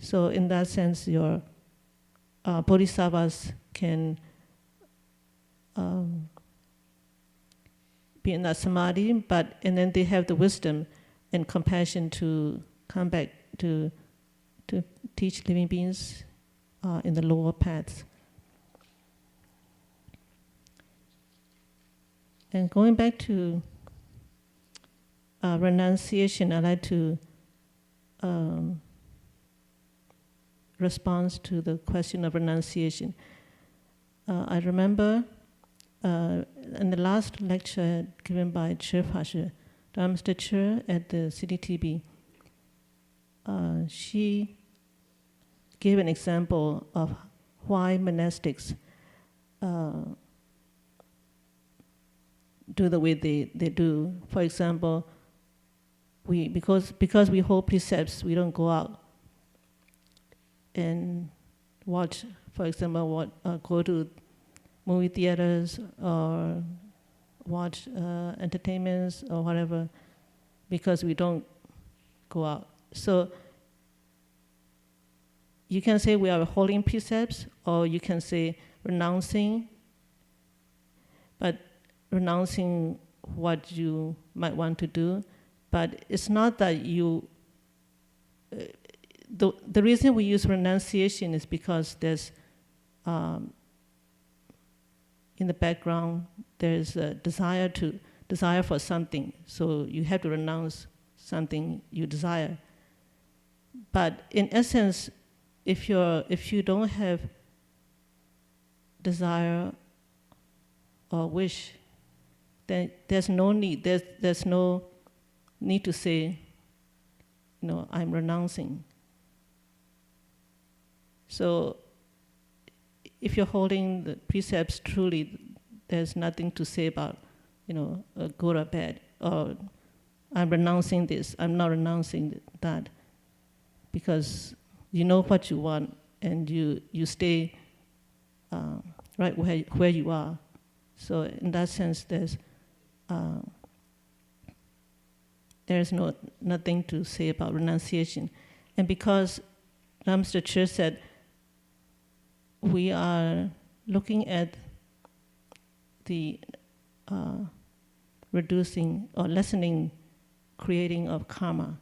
So in that sense, your bodhisattvas can be in that samadhi, and then they have the wisdom and compassion to come back to teach living beings in the lower paths. And going back to renunciation, I'd like to respond to the question of renunciation. I remember in the last lecture given by Chirphashe, Dharmista Chir at the CTTB, she gave an example of why monastics do the way they do. For example, because we hold precepts, we don't go out and watch, for example, go to movie theaters or watch entertainments or whatever, because we don't go out. So you can say we are holding precepts, or you can say renouncing. but renouncing what you might want to do. But it's not that you, the reason we use renunciation is because there's, in the background, there's a desire for something. So you have to renounce something you desire. But in essence, if you don't have desire or wish, then there's no need. There's no need to say, I'm renouncing. So if you're holding the precepts truly, there's nothing to say about, good or bad, or I'm renouncing this, I'm not renouncing that, because you know what you want and you stay right where you are. So in that sense, there's nothing to say about renunciation. And because Ramster Church said, we are looking at the reducing or lessening creating of karma,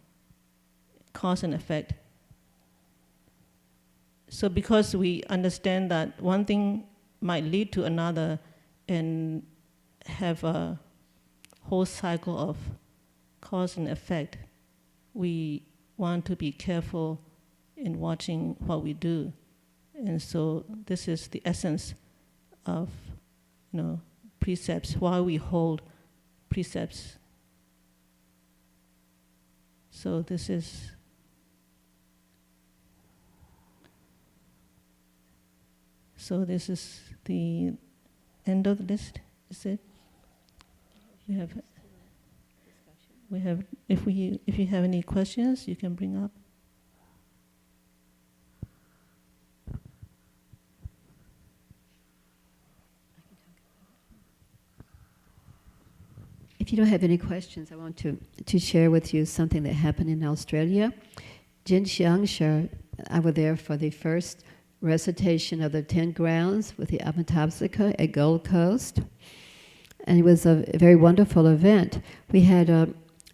cause and effect. So because we understand that one thing might lead to another and have a whole cycle of cause and effect, we want to be careful in watching what we do. And so this is the essence of, precepts, why we hold precepts. So this is the end of the list, is it? We have if you have any questions you can bring up. If you don't have any questions, I want to share with you something that happened in Australia. Heng Sure, I was there for the first recitation of the 10 grounds with the Avatamsaka at Gold Coast. And it was a very wonderful event. We had a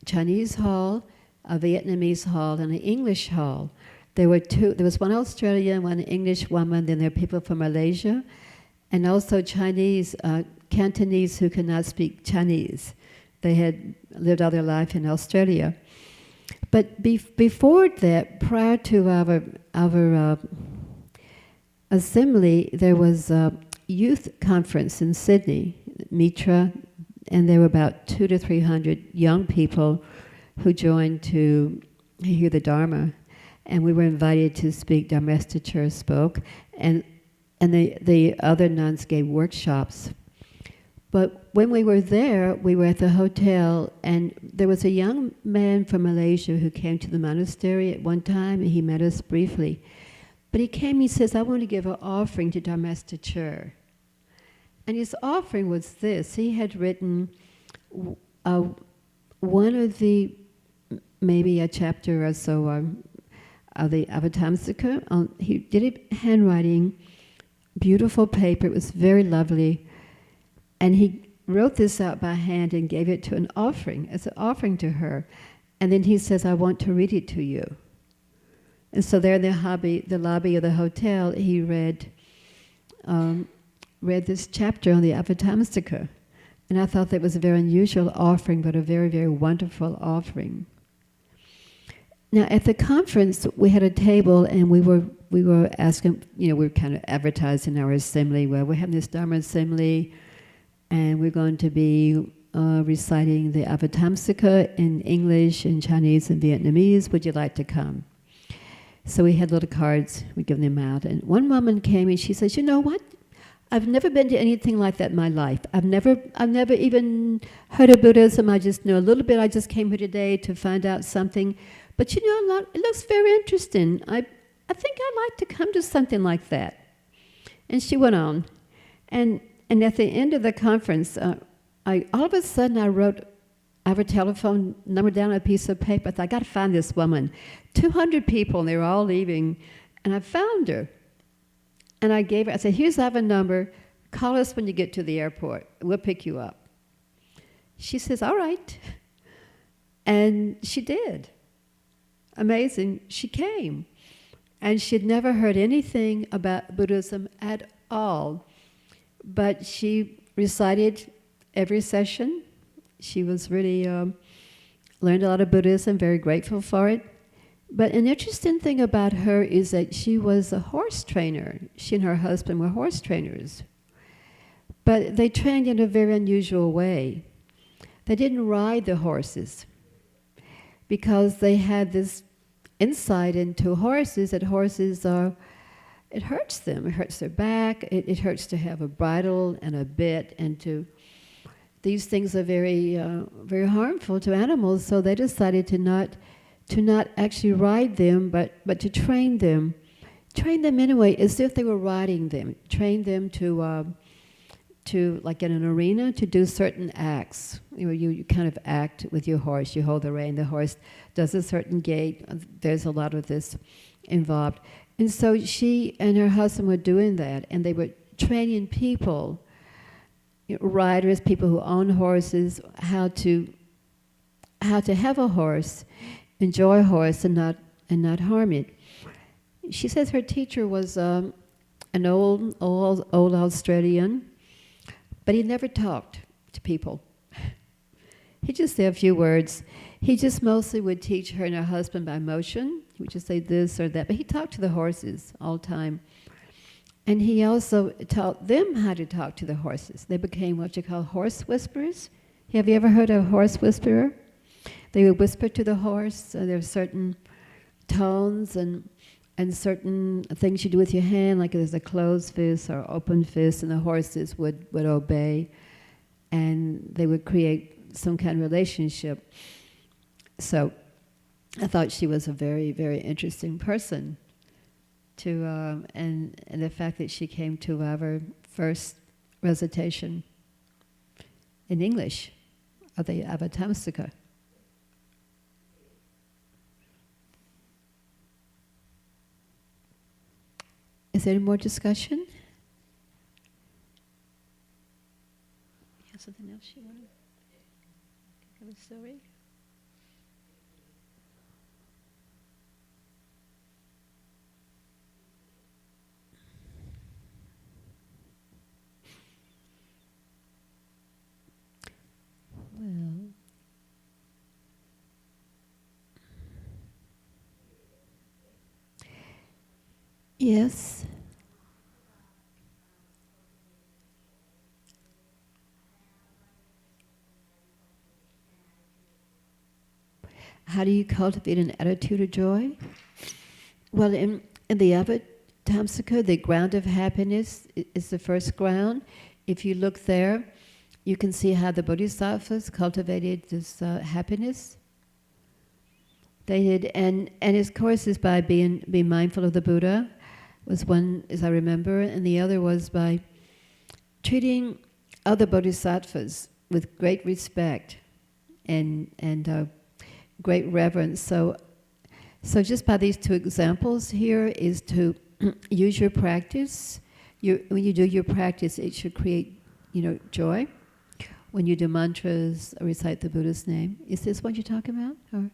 Chinese hall, a Vietnamese hall, and an English hall. There was one Australian, one English woman, then there were people from Malaysia, and also Chinese, Cantonese who could not speak Chinese. They had lived all their life in Australia. But before that, prior to our assembly, there was a youth conference in Sydney, Mitra, and there were about 200 to 300 young people who joined to hear the Dharma. And we were invited to speak. Dharmestachar spoke, and the other nuns gave workshops. But when we were there, we were at the hotel, and there was a young man from Malaysia who came to the monastery at one time, and he met us briefly. But he came, he says, I want to give an offering to Dharmestachar. And his offering was this. He had written one of the, maybe a chapter or so of the Avatamsaka. He did it handwriting, beautiful paper, it was very lovely. And he wrote this out by hand and gave it to an offering, as an offering to her. And then he says, I want to read it to you. And so there in the lobby of the hotel, he read this chapter on the Avatamsaka. And I thought that was a very unusual offering, but a very, very wonderful offering. Now at the conference, we had a table, and we were asking, we were kind of advertising our assembly. Well, we're having this Dharma assembly, and we're going to be reciting the Avatamsaka in English, in Chinese, and Vietnamese. Would you like to come? So we had little cards, we give them out. And one woman came and she says, you know what? I've never been to anything like that in my life. I've never even heard of Buddhism. I just know a little bit. I just came here today to find out something. But it looks very interesting. I think I'd like to come to something like that. And she went on. And at the end of the conference, all of a sudden I wrote our telephone number down on a piece of paper. I thought, I got to find this woman. 200 people, and they were all leaving. And I found her. And I said, here's our number. Call us when you get to the airport. We'll pick you up. She says, all right. And she did. Amazing. She came. And she'd never heard anything about Buddhism at all. But she recited every session. She was really, learned a lot of Buddhism, very grateful for it. But an interesting thing about her is that she was a horse trainer. She and her husband were horse trainers. But they trained in a very unusual way. They didn't ride the horses because they had this insight into horses that horses are, it hurts them. It hurts their back. It hurts to have a bridle and a bit, and these things are very, very harmful to animals. So they decided to not actually ride them, but to train them. Train them anyway, as if they were riding them. Train them to like in an arena, to do certain acts. You kind of act with your horse. You hold the rein. The horse does a certain gait. There's a lot of this involved. And so she and her husband were doing that, and they were training people, riders, people who own horses, how to have a horse, enjoy a horse, and not harm it. She says her teacher was an old Australian, but he never talked to people. He just said a few words. He just mostly would teach her and her husband by motion. He would just say this or that, but he talked to the horses all the time. And he also taught them how to talk to the horses. They became what you call horse whisperers. Have you ever heard of a horse whisperer? They would whisper to the horse. There are certain tones and certain things you do with your hand, like there's a closed fist or open fist, and the horses would obey, and they would create some kind of relationship. So I thought she was a very, very interesting person to, and the fact that she came to our first recitation in English of the Avatamsaka. Is there any more discussion? You have something else you want to give a story? Well, yes. How do you cultivate an attitude of joy? Well, in the Avatamsaka, the ground of happiness is the first ground. If you look there, you can see how the Bodhisattvas cultivated this happiness. They did, and of course is by being mindful of the Buddha, was one, as I remember, and the other was by treating other bodhisattvas with great respect and great reverence. So just by these two examples here is to use your practice. When you do your practice, it should create, joy. When you do mantras or recite the Buddha's name, is this what you're talking about? Or?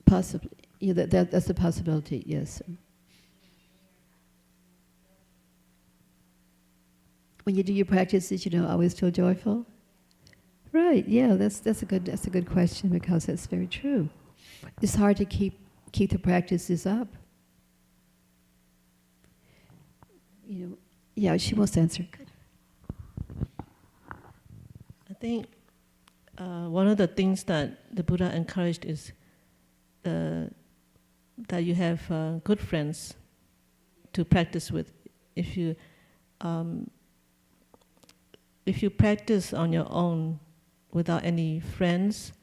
Possibly, yeah, that's a possibility. Yes. When you do your practices, always feel joyful. Right? Yeah, that's a good question, because that's very true. It's hard to keep the practices up. Yeah, she wants to answer. Good. I think one of the things that the Buddha encouraged is that you have good friends to practice with. If you practice on your own without any friends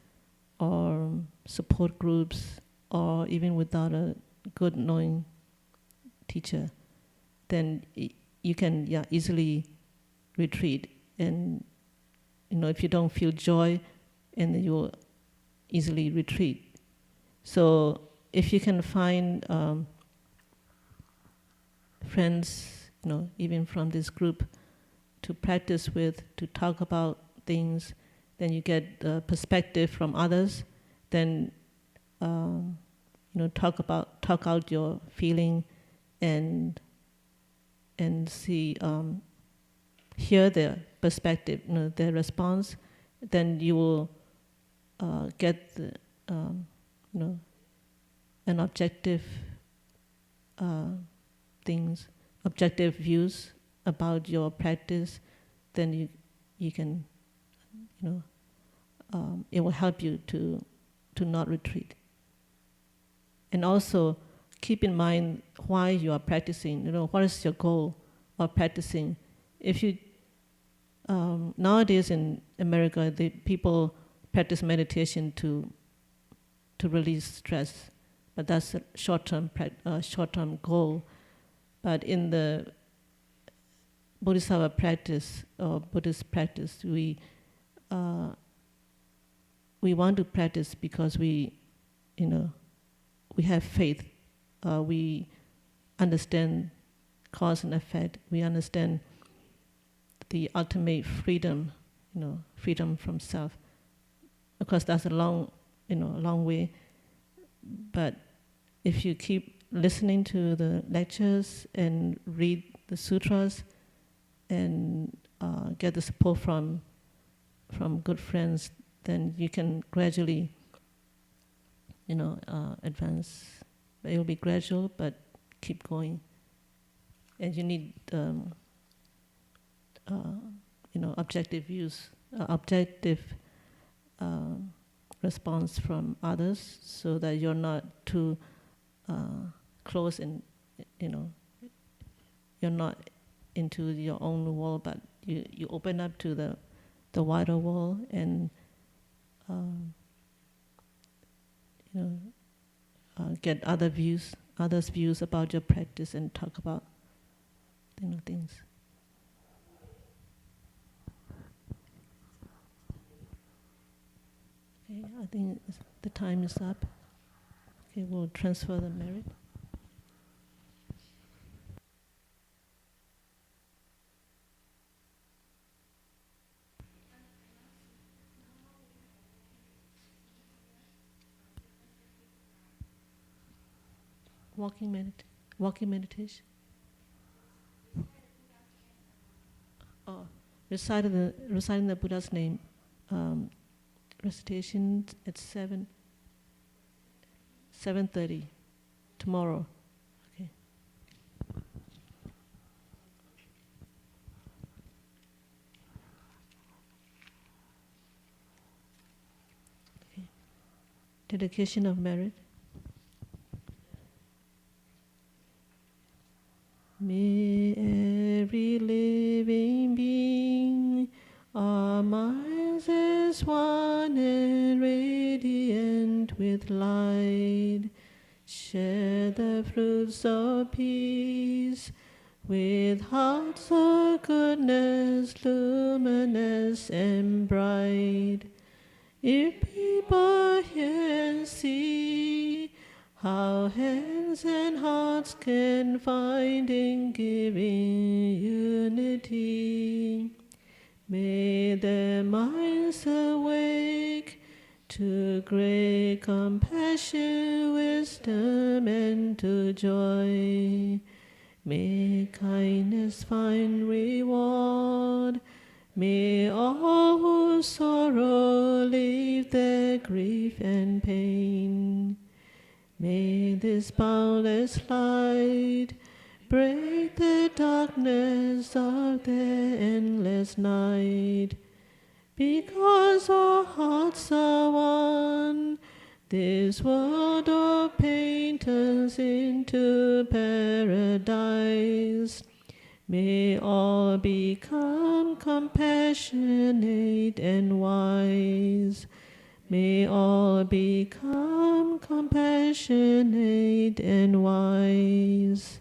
or support groups, or even without a good knowing teacher, then you can easily retreat. And if you don't feel joy, and you will easily retreat. So if you can find friends, even from this group, to practice with, to talk about things, then you get perspective from others. Then talk out your feeling, and see, hear their perspective, their response. Then you will get the, an objective things, objective views about your practice. Then you can, it will help you to not retreat. And also keep in mind why you are practicing. What is your goal of practicing? If you nowadays in America, the people practice meditation to release stress, but that's a short-term goal. But in the Bodhisattva practice or Buddhist practice, we want to practice because we have faith. We understand cause and effect. We understand the ultimate freedom, freedom from self. Of course, that's a long way. But if you keep listening to the lectures and read the sutras and get the support from good friends, then you can gradually, advance. It will be gradual, but keep going. And you need, objective views, objective response from others, so that you're not too close and, you're not into your own world, but you open up to the wider world, and get others' views about your practice, and talk about things. Okay, I think the time is up. Okay, we'll transfer the merit. Walking meditation. Oh, reciting the Buddha's name. Recitation at 7:30 tomorrow. Okay. Okay. Dedication of merit. May every living being, our minds as one and radiant with light, share the fruits of peace with hearts of goodness, luminous and bright. If people hear and see how hands and hearts can find in giving unity, may their minds awake to great compassion, wisdom, and to joy. May kindness find reward. May all who sorrow leave their grief and pain. May this boundless light break the darkness of their endless night. Because our hearts are one, this world of pain turns into paradise. May all become compassionate and wise. May all become compassionate and wise.